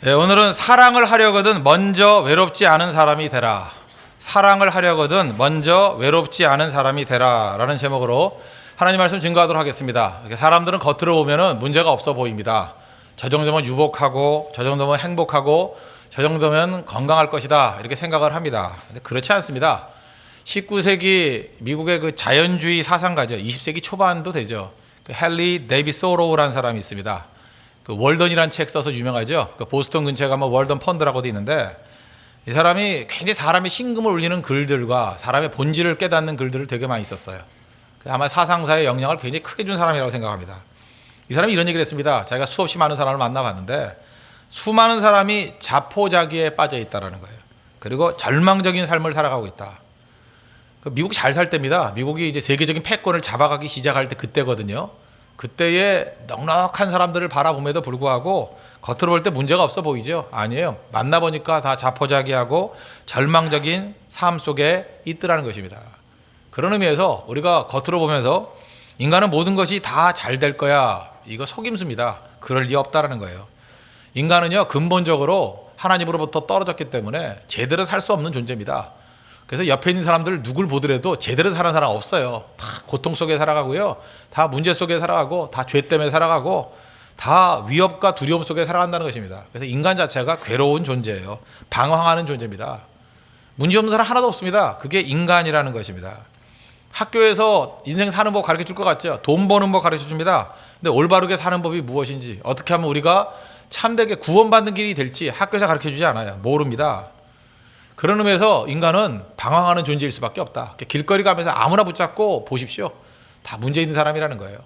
네, 오늘은 사랑을 하려거든 먼저 외롭지 않은 사람이 되라. 사랑을 하려거든 먼저 외롭지 않은 사람이 되라 라는 제목으로 하나님 말씀 증거하도록 하겠습니다. 사람들은 겉으로 보면 문제가 없어 보입니다. 저 정도면 유복하고 저 정도면 행복하고 저 정도면 건강할 것이다 이렇게 생각을 합니다. 근데 그렇지 않습니다. 19세기 미국의 그 자연주의 사상가죠. 20세기 초반도 되죠. 그 헨리 데이비 소로우라는 사람이 있습니다. 그 월던이라는 책 써서 유명하죠. 그 보스턴 근처에 가면 월던 펀드라고 돼 있는데 이 사람이 굉장히 사람의 심금을 울리는 글들과 사람의 본질을 깨닫는 글들을 되게 많이 썼어요. 아마 사상사에 영향을 굉장히 크게 준 사람이라고 생각합니다. 이 사람이 이런 얘기를 했습니다. 자기가 수없이 많은 사람을 만나봤는데 수많은 사람이 자포자기에 빠져 있다는 거예요. 그리고 절망적인 삶을 살아가고 있다. 미국 잘 살 때입니다. 미국이 이제 세계적인 패권을 잡아가기 시작할 때 그때거든요. 그때의 넉넉한 사람들을 바라봄에도 불구하고 겉으로 볼 때 문제가 없어 보이죠? 아니에요. 만나보니까 다 자포자기하고 절망적인 삶 속에 있더라는 것입니다. 그런 의미에서 우리가 겉으로 보면서 인간은 모든 것이 다 잘 될 거야. 이거 속임수입니다. 그럴 리 없다라는 거예요. 인간은요, 근본적으로 하나님으로부터 떨어졌기 때문에 제대로 살 수 없는 존재입니다. 그래서 옆에 있는 사람들 누굴 보더라도 제대로 사는 사람 없어요. 다 고통 속에 살아가고요. 다 문제 속에 살아가고 다 죄 때문에 살아가고 다 위협과 두려움 속에 살아간다는 것입니다. 그래서 인간 자체가 괴로운 존재예요. 방황하는 존재입니다. 문제없는 사람 하나도 없습니다. 그게 인간이라는 것입니다. 학교에서 인생 사는 법 가르쳐 줄 것 같죠. 돈 버는 법 가르쳐 줍니다. 근데 올바르게 사는 법이 무엇인지 어떻게 하면 우리가 참되게 구원받는 길이 될지 학교에서 가르쳐 주지 않아요. 모릅니다. 그런 의미에서 인간은 방황하는 존재일 수밖에 없다. 길거리 가면서 아무나 붙잡고 보십시오. 다 문제 있는 사람이라는 거예요.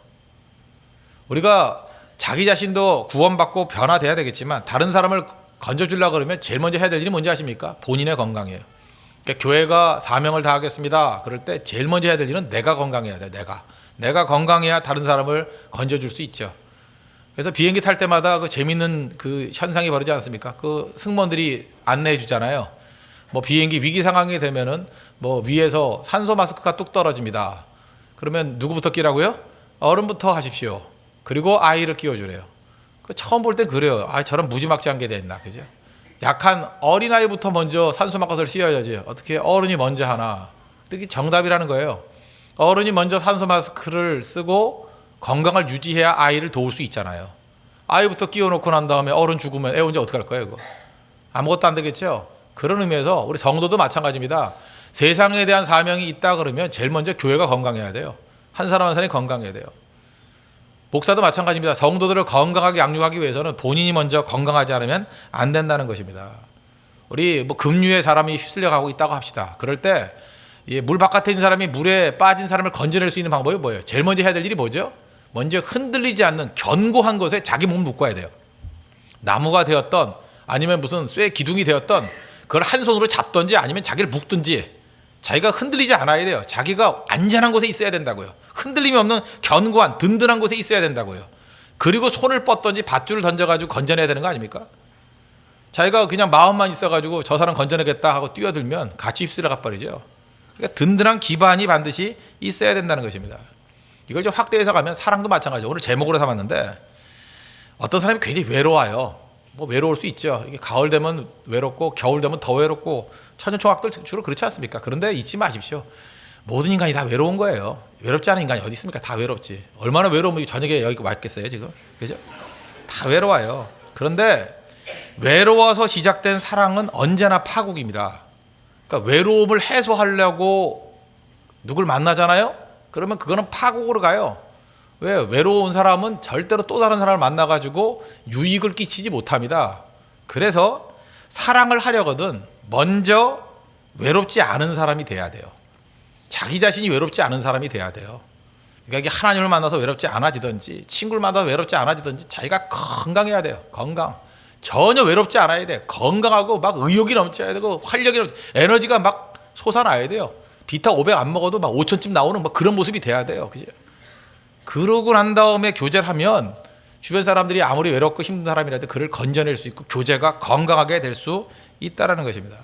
우리가 자기 자신도 구원받고 변화돼야 되겠지만 다른 사람을 건져주려고 그러면 제일 먼저 해야 될 일이 뭔지 아십니까? 본인의 건강이에요. 그러니까 교회가 사명을 다하겠습니다. 그럴 때 제일 먼저 해야 될 일은 내가 건강해야 돼. 내가 건강해야 다른 사람을 건져줄 수 있죠. 그래서 비행기 탈 때마다 그 재밌는 그 현상이 벌어지지 않습니까? 그 승무원들이 안내해 주잖아요. 뭐 비행기 위기 상황이 되면은 뭐 위에서 산소 마스크가 뚝 떨어집니다. 그러면 누구부터 끼라고요? 어른부터 하십시오. 그리고 아이를 끼워주래요. 처음 볼 땐 그래요. 아, 저런 무지막지한 게 됐나, 그죠? 약한 어린아이부터 먼저 산소 마스크를 씌워야지. 어떻게 어른이 먼저 하나? 그게 정답이라는 거예요. 어른이 먼저 산소 마스크를 쓰고 건강을 유지해야 아이를 도울 수 있잖아요. 아이부터 끼워놓고 난 다음에 어른 죽으면 애 혼자 어떻게 할 거예요, 이거? 아무것도 안 되겠죠? 그런 의미에서 우리 성도도 마찬가지입니다. 세상에 대한 사명이 있다 그러면 제일 먼저 교회가 건강해야 돼요. 한 사람 한 사람이 건강해야 돼요. 목사도 마찬가지입니다. 성도들을 건강하게 양육하기 위해서는 본인이 먼저 건강하지 않으면 안 된다는 것입니다. 우리 뭐 급류에 사람이 휩쓸려 가고 있다고 합시다. 그럴 때 물 바깥에 있는 사람이 물에 빠진 사람을 건져낼 수 있는 방법이 뭐예요? 제일 먼저 해야 될 일이 뭐죠? 먼저 흔들리지 않는 견고한 곳에 자기 몸을 묶어야 돼요. 나무가 되었던 아니면 무슨 쇠 기둥이 되었던 그걸 한 손으로 잡든지 아니면 자기를 묶든지 자기가 흔들리지 않아야 돼요. 자기가 안전한 곳에 있어야 된다고요. 흔들림이 없는 견고한 든든한 곳에 있어야 된다고요. 그리고 손을 뻗든지 밧줄을 던져가지고 건져내야 되는 거 아닙니까? 자기가 그냥 마음만 있어가지고 저 사람 건져내겠다 하고 뛰어들면 같이 휩쓸려 가버리죠. 그러니까 든든한 기반이 반드시 있어야 된다는 것입니다. 이걸 좀 확대해서 가면 사랑도 마찬가지죠. 오늘 제목으로 삼았는데 어떤 사람이 굉장히 외로워요. 뭐 외로울 수 있죠. 이게 가을 되면 외롭고 겨울 되면 더 외롭고 천연초학들 주로 그렇지 않습니까? 그런데 잊지 마십시오. 모든 인간이 다 외로운 거예요. 외롭지 않은 인간이 어디 있습니까? 다 외롭지. 얼마나 외로우면 저녁에 여기 왔겠어요, 지금? 그죠? 다 외로워요. 그런데 외로워서 시작된 사랑은 언제나 파국입니다. 그러니까 외로움을 해소하려고 누굴 만나잖아요? 그러면 그거는 파국으로 가요. 왜? 외로운 사람은 절대로 또 다른 사람을 만나가지고 유익을 끼치지 못합니다. 그래서 사랑을 하려거든 먼저 외롭지 않은 사람이 돼야 돼요. 자기 자신이 외롭지 않은 사람이 돼야 돼요. 그러니까 하나님을 만나서 외롭지 않아지든지 친구를 만나서 외롭지 않아지든지 자기가 건강해야 돼요. 건강. 전혀 외롭지 않아야 돼. 건강하고 막 의욕이 넘쳐야 되고 활력이 에너지가 막 솟아나야 돼요. 비타 500 안 먹어도 막 5천쯤 나오는 막 그런 모습이 돼야 돼요. 그죠? 그러고 난 다음에 교제를 하면 주변 사람들이 아무리 외롭고 힘든 사람이라도 그를 건져낼 수 있고 교제가 건강하게 될 수 있다는 것입니다.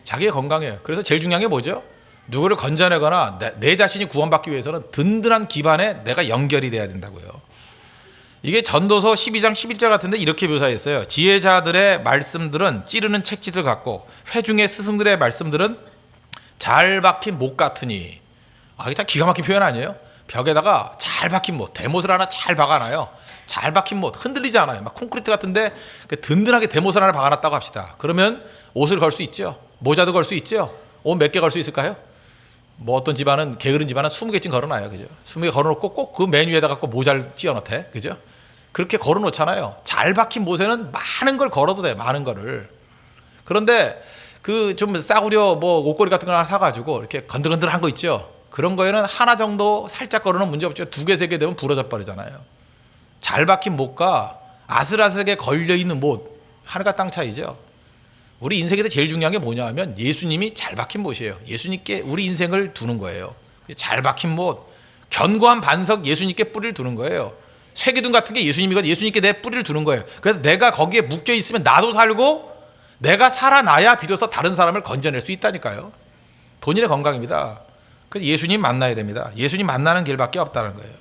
자기의 건강이에요. 그래서 제일 중요한 게 뭐죠? 누구를 건져내거나 내 자신이 구원받기 위해서는 든든한 기반에 내가 연결이 돼야 된다고요. 이게 전도서 12장 11절 같은데 이렇게 묘사했어요. 지혜자들의 말씀들은 찌르는 책지들 같고 회중의 스승들의 말씀들은 잘 박힌 못 같으니. 이게 참 기가 막힌 표현 아니에요? 벽에다가 잘 박힌 못, 대못을 하나 잘 박아놔요. 잘 박힌 못, 흔들리지 않아요. 막 콘크리트 같은데 든든하게 대못을 하나 박아놨다고 합시다. 그러면 옷을 걸 수 있죠. 모자도 걸 수 있죠. 옷 몇 개 걸 수 있을까요? 뭐 어떤 집안은, 게으른 집안은 20개쯤 걸어놔요. 그죠? 20개 걸어놓고 꼭 그 맨 위에다가 꼭 모자를 씌워놓대. 그죠? 그렇게 걸어놓잖아요. 잘 박힌 못에는 많은 걸 걸어도 돼. 많은 거를. 그런데 그 좀 싸구려 뭐 옷걸이 같은 거 하나 사가지고 이렇게 건들건들한 거 있죠. 그런 거에는 하나 정도 살짝 걸어놓으면 문제 없죠. 2개, 3개 되면 부러져 버리잖아요. 잘 박힌 못과 아슬아슬하게 걸려있는 못, 하늘과 땅 차이죠. 우리 인생에서 제일 중요한 게 뭐냐 하면 예수님이 잘 박힌 못이에요. 예수님께 우리 인생을 두는 거예요. 잘 박힌 못, 견고한 반석 예수님께 뿌리를 두는 거예요. 쇠기둥 같은 게 예수님이거든. 예수님께 내 뿌리를 두는 거예요. 그래서 내가 거기에 묶여 있으면 나도 살고 내가 살아나야 비로소 다른 사람을 건져낼 수 있다니까요. 본인의 건강입니다. 그래서 예수님 만나야 됩니다. 예수님 만나는 길밖에 없다는 거예요.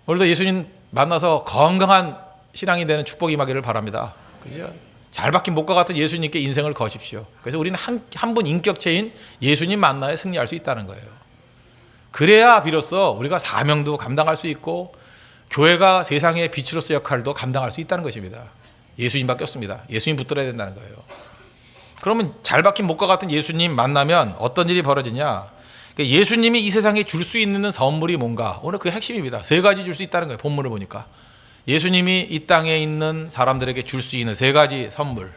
오늘도 예수님 만나서 건강한 신앙이 되는 축복이 임하기를 바랍니다. 그죠? 잘 박힌 못과 같은 예수님께 인생을 거십시오. 그래서 우리는 한 분 인격체인 예수님 만나에 승리할 수 있다는 거예요. 그래야 비로소 우리가 사명도 감당할 수 있고 교회가 세상의 빛으로서 역할도 감당할 수 있다는 것입니다. 예수님밖에 없습니다. 예수님 붙들어야 된다는 거예요. 그러면 잘 박힌 못과 같은 예수님 만나면 어떤 일이 벌어지냐? 예수님이 이 세상에 줄 수 있는 선물이 뭔가? 오늘 그 핵심입니다. 3가지 줄 수 있다는 거예요. 본문을 보니까. 예수님이 이 땅에 있는 사람들에게 줄 수 있는 3가지 선물.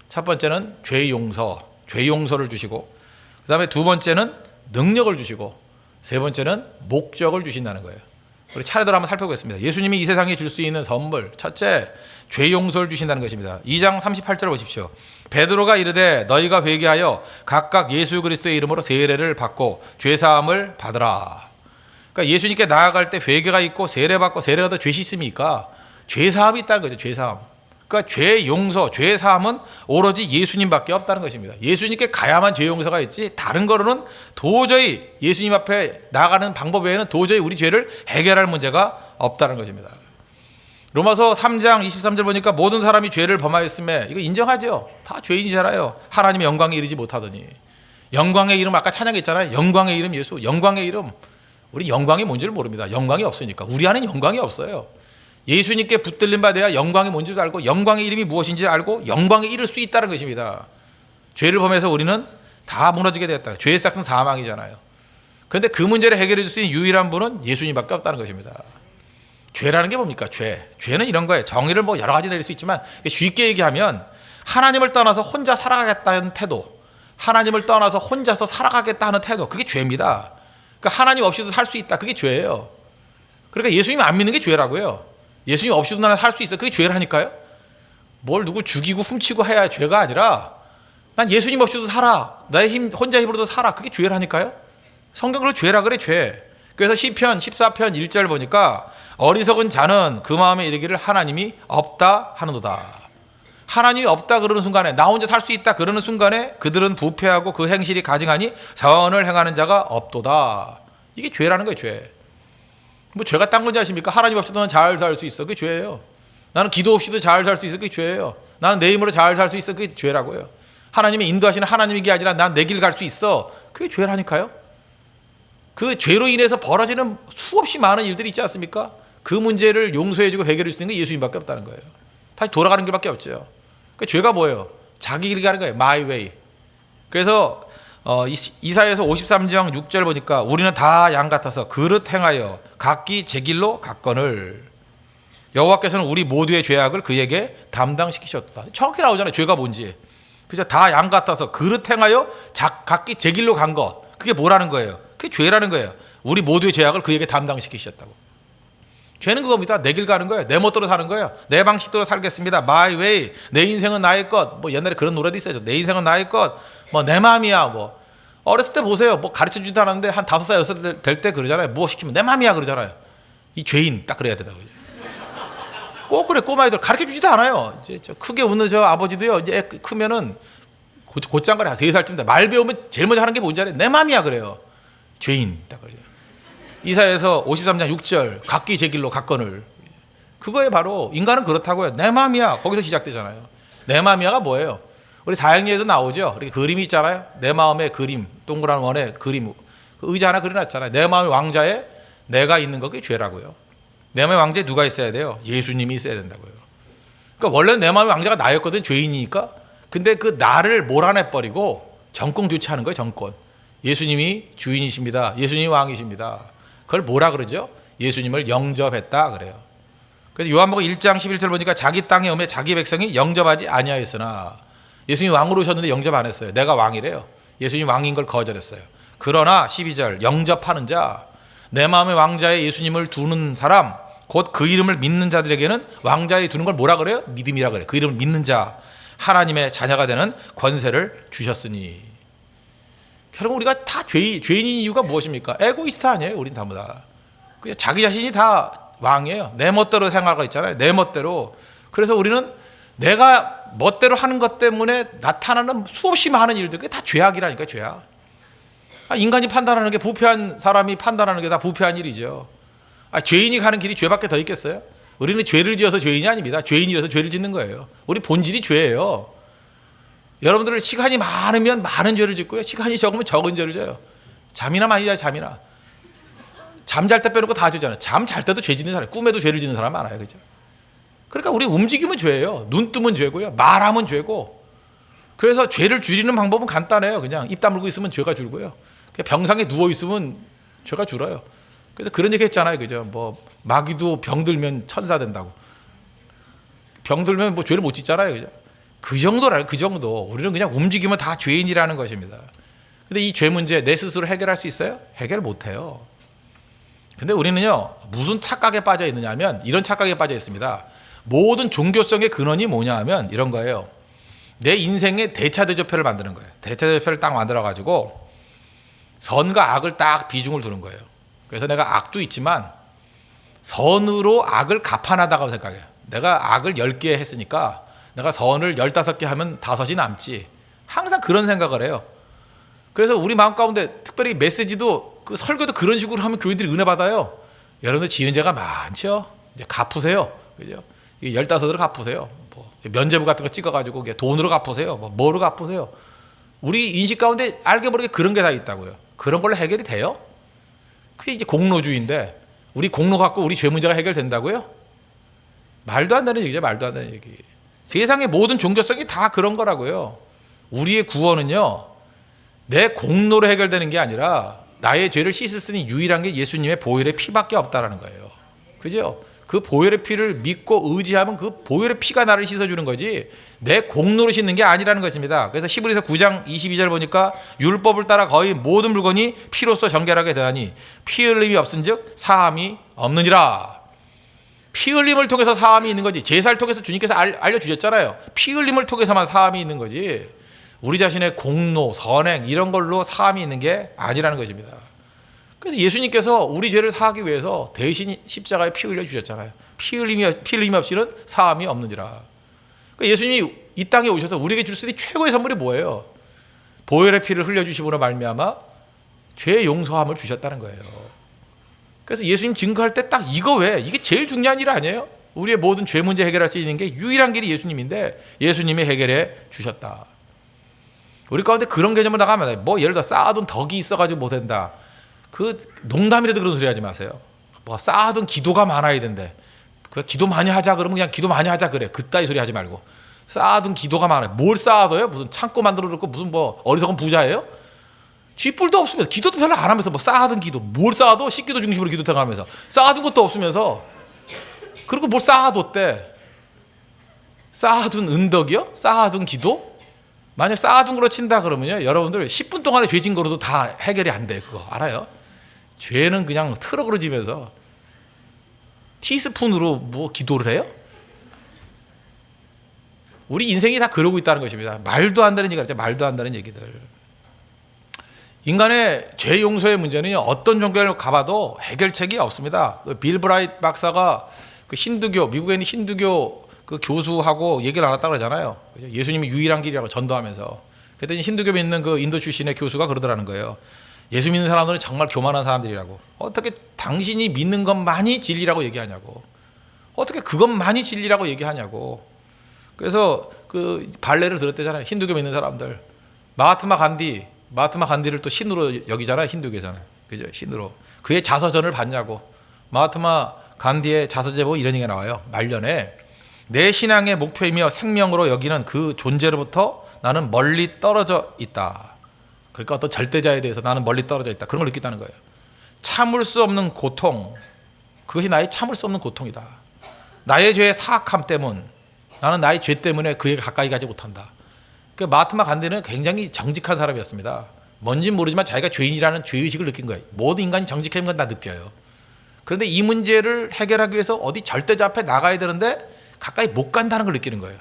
첫 번째는 죄 용서를 주시고, 그 다음에 2번째는 능력을 주시고, 3번째는 목적을 주신다는 거예요. 우리 차례대로 한번 살펴보겠습니다. 예수님이 이 세상에 줄 수 있는 선물, 첫째, 죄 용서를 주신다는 것입니다. 2장 38절 보십시오. 베드로가 이르되 너희가 회개하여 각각 예수 그리스도의 이름으로 세례를 받고 죄 사함을 받으라. 그러니까 예수님께 나아갈 때 회개가 있고 세례 받고 세례가 더 죄 씻음이니까 죄 사함이 있다는 거죠. 죄 사함. 그러니까 죄 용서, 죄 사함은 오로지 예수님밖에 없다는 것입니다. 예수님께 가야만 죄 용서가 있지 다른 거로는 도저히 예수님 앞에 나가는 방법 외에는 도저히 우리 죄를 해결할 문제가 없다는 것입니다. 로마서 3장 23절 보니까 모든 사람이 죄를 범하였음에, 이거 인정하죠. 다 죄인이잖아요. 하나님의 영광에 이르지 못하더니. 영광의 이름, 아까 찬양했잖아요. 영광의 이름 예수. 영광의 이름. 우리 영광이 뭔지를 모릅니다. 영광이 없으니까. 우리 안에는 영광이 없어요. 예수님께 붙들린 바 돼야 영광이 뭔지도 알고 영광의 이름이 무엇인지 알고 영광에 이를 수 있다는 것입니다. 죄를 범해서 우리는 다 무너지게 되었다. 죄의 싹은 사망이잖아요. 그런데 그 문제를 해결해 줄 수 있는 유일한 분은 예수님밖에 없다는 것입니다. 죄라는 게 뭡니까? 죄는 이런 거예요. 정의를 뭐 여러 가지 내릴 수 있지만 쉽게 얘기하면 하나님을 떠나서 혼자 살아가겠다는 태도, 하나님을 떠나서 혼자서 살아가겠다 하는 태도, 그게 죄입니다. 그러니까 하나님 없이도 살 수 있다. 그게 죄예요. 그러니까 예수님 안 믿는 게 죄라고요. 예수님 없이도 나는 살 수 있어. 그게 죄라니까요. 뭘 누구 죽이고 훔치고 해야 죄가 아니라 난 예수님 없이도 살아. 나의 힘, 혼자 힘으로도 살아. 그게 죄라니까요. 성경으로 죄라 그래, 죄. 그래서 시편 14편 1절 보니까 어리석은 자는 그 마음에 이르기를 하나님이 없다 하는도다. 하나님이 없다 그러는 순간에, 나 혼자 살 수 있다 그러는 순간에 그들은 부패하고 그 행실이 가증하니 선을 행하는 자가 없도다. 이게 죄라는 거예요, 죄. 뭐 죄가 딴 건지 아십니까? 하나님 없이도 난 잘 살 수 있어. 그게 죄예요. 나는 기도 없이도 잘 살 수 있어. 그게 죄예요. 나는 내 힘으로 잘 살 수 있어. 그게 죄라고요. 하나님이 인도하시는 하나님이게 아니라 난 내 길 갈 수 있어. 그게 죄라니까요. 그 죄로 인해서 벌어지는 수없이 많은 일들이 있지 않습니까? 그 문제를 용서해주고 해결해 줄 수 있는 게 예수님밖에 없다는 거예요. 다시 돌아가는 길밖에 없죠. 그 죄가 뭐예요? 자기 길 가는 거예요. My way. 그래서 이사야서 53장 6절 보니까 우리는 다 양 같아서 그릇 행하여 각기 제 길로 갔거늘 여호와께서는 우리 모두의 죄악을 그에게 담당시키셨다. 정확히 나오잖아요. 죄가 뭔지. 그죠? 다 양 같아서 그릇 행하여 각기 제 길로 간 것. 그게 뭐라는 거예요? 그게 죄라는 거예요. 우리 모두의 죄악을 그에게 담당시키셨다고. 죄는 그겁니다. 내 길 가는 거예요. 내 멋대로 사는 거예요. 내 방식대로 살겠습니다. My way. 내 인생은 나의 것. 뭐 옛날에 그런 노래도 있어요. 내 인생은 나의 것. 뭐 내 마음이야. 뭐 어렸을 때 보세요. 뭐 가르쳐 주지도 않았는데 한 5살 6살 될 때 그러잖아요. 뭐 시키면 내 마음이야 그러잖아요. 이 죄인 딱 그래야 된다고. 꼭 그래. 꼬마애들 가르쳐 주지도 않아요. 이제 저 크게 웃는 저 아버지도요. 이제 크면은 곧장거리 3살쯤 돼. 말 배우면 제일 먼저 하는 게 뭔지 알아요? 내 마음이야 그래요. 죄인 딱 그러죠. 이사야서 53장 6절 각기 제 길로 갔거늘. 그거에 바로 인간은 그렇다고요. 내 마음이야. 거기서 시작되잖아요. 내 마음이야가 뭐예요? 우리 사형리에도 나오죠. 이렇게 그림이 있잖아요. 내 마음의 그림, 동그란 원의 그림. 그 의자 하나 그려놨잖아요. 내 마음의 왕자에 내가 있는 거 그게 죄라고요. 내 마음의 왕자에 누가 있어야 돼요? 예수님이 있어야 된다고요. 그러니까 원래는 내 마음의 왕자가 나였거든, 죄인이니까. 근데 그 나를 몰아내버리고 정권 교체하는 거예요, 정권. 예수님이 주인이십니다. 예수님이 왕이십니다. 그걸 뭐라 그러죠? 예수님을 영접했다 그래요. 그래서 요한복음 1장 11절 보니까 자기 땅에 오매 자기 백성이 영접하지 아니하였으나, 예수님이 왕으로 오셨는데 영접 안 했어요. 내가 왕이래요. 예수님이 왕인 걸 거절했어요. 그러나 12절 영접하는 자, 내 마음의 왕자에 예수님을 두는 사람, 곧 그 이름을 믿는 자들에게는 왕자에 두는 걸 뭐라 그래요? 믿음이라 그래요. 그 이름을 믿는 자, 하나님의 자녀가 되는 권세를 주셨으니. 결국 우리가 다 죄인인 이유가 무엇입니까? 에고이스트 아니에요. 우린 전부 다. 그냥 자기 자신이 다 왕이에요. 내 멋대로 생각하고 있잖아요. 내 멋대로. 그래서 우리는 내가 멋대로 하는 것 때문에 나타나는 수없이 많은 일들, 그게 다 죄악이라니까, 죄악. 인간이 판단하는 게, 부패한 사람이 판단하는 게 다 부패한 일이죠. 죄인이 가는 길이 죄밖에 더 있겠어요? 우리는 죄를 지어서 죄인이 아닙니다. 죄인이라서 죄를 짓는 거예요. 우리 본질이 죄예요. 여러분들 시간이 많으면 많은 죄를 짓고요. 시간이 적으면 적은 죄를 져요. 잠이나 많이 자요, 잠이나. 잠잘 때 빼놓고 다 죄잖아요. 잠 잘 때도 죄 짓는 사람, 꿈에도 죄를 짓는 사람 많아요. 그죠? 그러니까 우리 움직이면 죄예요. 눈 뜨면 죄고요. 말하면 죄고. 그래서 죄를 줄이는 방법은 간단해요. 그냥 입 다물고 있으면 죄가 줄고요. 그냥 병상에 누워 있으면 죄가 줄어요. 그래서 그런 얘기 했잖아요. 그죠? 뭐 마귀도 병들면 천사 된다고. 병들면 뭐 죄를 못 짓잖아요. 그죠? 그 정도라요. 그 정도. 우리는 그냥 움직이면 다 죄인이라는 것입니다. 근데 이 죄 문제 내 스스로 해결할 수 있어요? 해결 못 해요. 근데 우리는요, 무슨 착각에 빠져 있느냐면, 이런 착각에 빠져 있습니다. 모든 종교성의 근원이 뭐냐 하면 이런 거예요. 내 인생의 대차대조표를 만드는 거예요. 대차대조표를 딱 만들어가지고 선과 악을 딱 비중을 두는 거예요. 그래서 내가 악도 있지만 선으로 악을 갚아나다고 생각해요. 내가 악을 10개 했으니까 내가 선을 15개 하면 5이 남지. 항상 그런 생각을 해요. 그래서 우리 마음 가운데 특별히 메시지도, 그 설교도 그런 식으로 하면 교인들이 은혜 받아요. 여러분들 지은 죄가 많죠. 이제 갚으세요. 그죠? 15으로 갚으세요. 뭐 면죄부 같은 거 찍어가지고 돈으로 갚으세요. 뭐로 갚으세요. 우리 인식 가운데 알게 모르게 그런 게 다 있다고요. 그런 걸로 해결이 돼요? 그게 이제 공로주의인데, 우리 공로 갖고 우리 죄 문제가 해결된다고요? 말도 안 되는 얘기죠. 말도 안 되는 얘기. 세상의 모든 종교성이 다 그런 거라고요. 우리의 구원은요, 내 공로로 해결되는 게 아니라 나의 죄를 씻을 수 있는 유일한 게 예수님의 보혈의 피밖에 없다라는 거예요. 그죠? 그 보혈의 피를 믿고 의지하면 그 보혈의 피가 나를 씻어주는 거지, 내 공로로 씻는 게 아니라는 것입니다. 그래서 히브리서 9장 22절 보니까 율법을 따라 거의 모든 물건이 피로써 정결하게 되나니 피 흘림이 없은즉 사함이 없느니라. 피 흘림을 통해서 사함이 있는 거지. 제사를 통해서 주님께서 알려주셨잖아요. 피 흘림을 통해서만 사함이 있는 거지, 우리 자신의 공로, 선행 이런 걸로 사함이 있는 게 아니라는 것입니다. 그래서 예수님께서 우리 죄를 사하기 위해서 대신 십자가에 피 흘려 주셨잖아요. 피 흘림이 없이는 사함이 없느니라. 그러니까 예수님이 이 땅에 오셔서 우리에게 줄 수 있는 최고의 선물이 뭐예요? 보혈의 피를 흘려 주심으로 말미암아 죄의 용서함을 주셨다는 거예요. 그래서 예수님 증거할 때 딱 이거 왜? 이게 제일 중요한 일 아니에요? 우리의 모든 죄 문제 해결할 수 있는 게 유일한 길이 예수님인데 예수님이 해결해 주셨다. 우리 가운데 그런 개념을 나가면, 뭐 예를 들어 쌓아둔 덕이 있어가지고 못 된다. 그 농담이라도 그런 소리 하지 마세요. 뭐 쌓아둔 기도가 많아야 된대. 그 기도 많이 하자 그러면 그냥 기도 많이 하자 그래. 그따위 소리 하지 말고. 쌓아둔 기도가 많아요. 뭘 쌓아둬요? 무슨 창고 만들어 놓고 무슨 뭐 어리석은 부자예요? 쥐뿔도 없으면서 기도도 별로 안 하면서 뭐 쌓아둔 기도, 뭘 쌓아도 식기도 중심으로 기도 하면서 쌓아둔 것도 없으면서, 그리고 뭘 쌓아뒀대. 쌓아둔 은덕이요? 쌓아둔 기도? 만약 쌓아둔 걸로 친다 그러면요, 여러분들 10분 동안에 죄 진 거로도 다 해결이 안 돼. 그거 알아요? 죄는 그냥 트럭으로 지면서 티스푼으로 뭐 기도를 해요? 우리 인생이 다 그러고 있다는 것입니다. 말도 안 되는 얘기가 말도 안 되는 얘기들. 인간의 죄 용서의 문제는 어떤 종교를 가봐도 해결책이 없습니다. 빌 브라이트 박사가 그 힌두교, 미국에 있는 힌두교 그 교수하고 얘기를 나눴다고 그러잖아요. 예수님이 유일한 길이라고 전도하면서. 그랬더니 힌두교 믿는 그 인도 출신의 교수가 그러더라는 거예요. 예수 믿는 사람들은 정말 교만한 사람들이라고. 어떻게 당신이 믿는 것만이 진리라고 얘기하냐고. 어떻게 그것만이 진리라고 얘기하냐고. 그래서 그 발레를 들었대잖아요. 힌두교 믿는 사람들. 마하트마 간디를 또 신으로 여기잖아요. 힌두교에서는. 그죠? 신으로. 그의 자서전을 봤냐고. 마하트마 간디의 자서전에 보면 이런 얘기가 나와요. 말년에 내 신앙의 목표이며 생명으로 여기는 그 존재로부터 나는 멀리 떨어져 있다. 그러니까 어떤 절대자에 대해서 나는 멀리 떨어져 있다. 그런 걸 느꼈다는 거예요. 참을 수 없는 고통. 그것이 나의 참을 수 없는 고통이다. 나의 죄의 사악함 때문. 나는 나의 죄 때문에 그에게 가까이 가지 못한다. 그 마하트마 간디는 굉장히 정직한 사람이었습니다. 뭔진 모르지만 자기가 죄인이라는 죄의식을 느낀 거예요. 모든 인간이 정직한 건 다 느껴요. 그런데 이 문제를 해결하기 위해서 어디 절대자 앞에 나가야 되는데 가까이 못 간다는 걸 느끼는 거예요.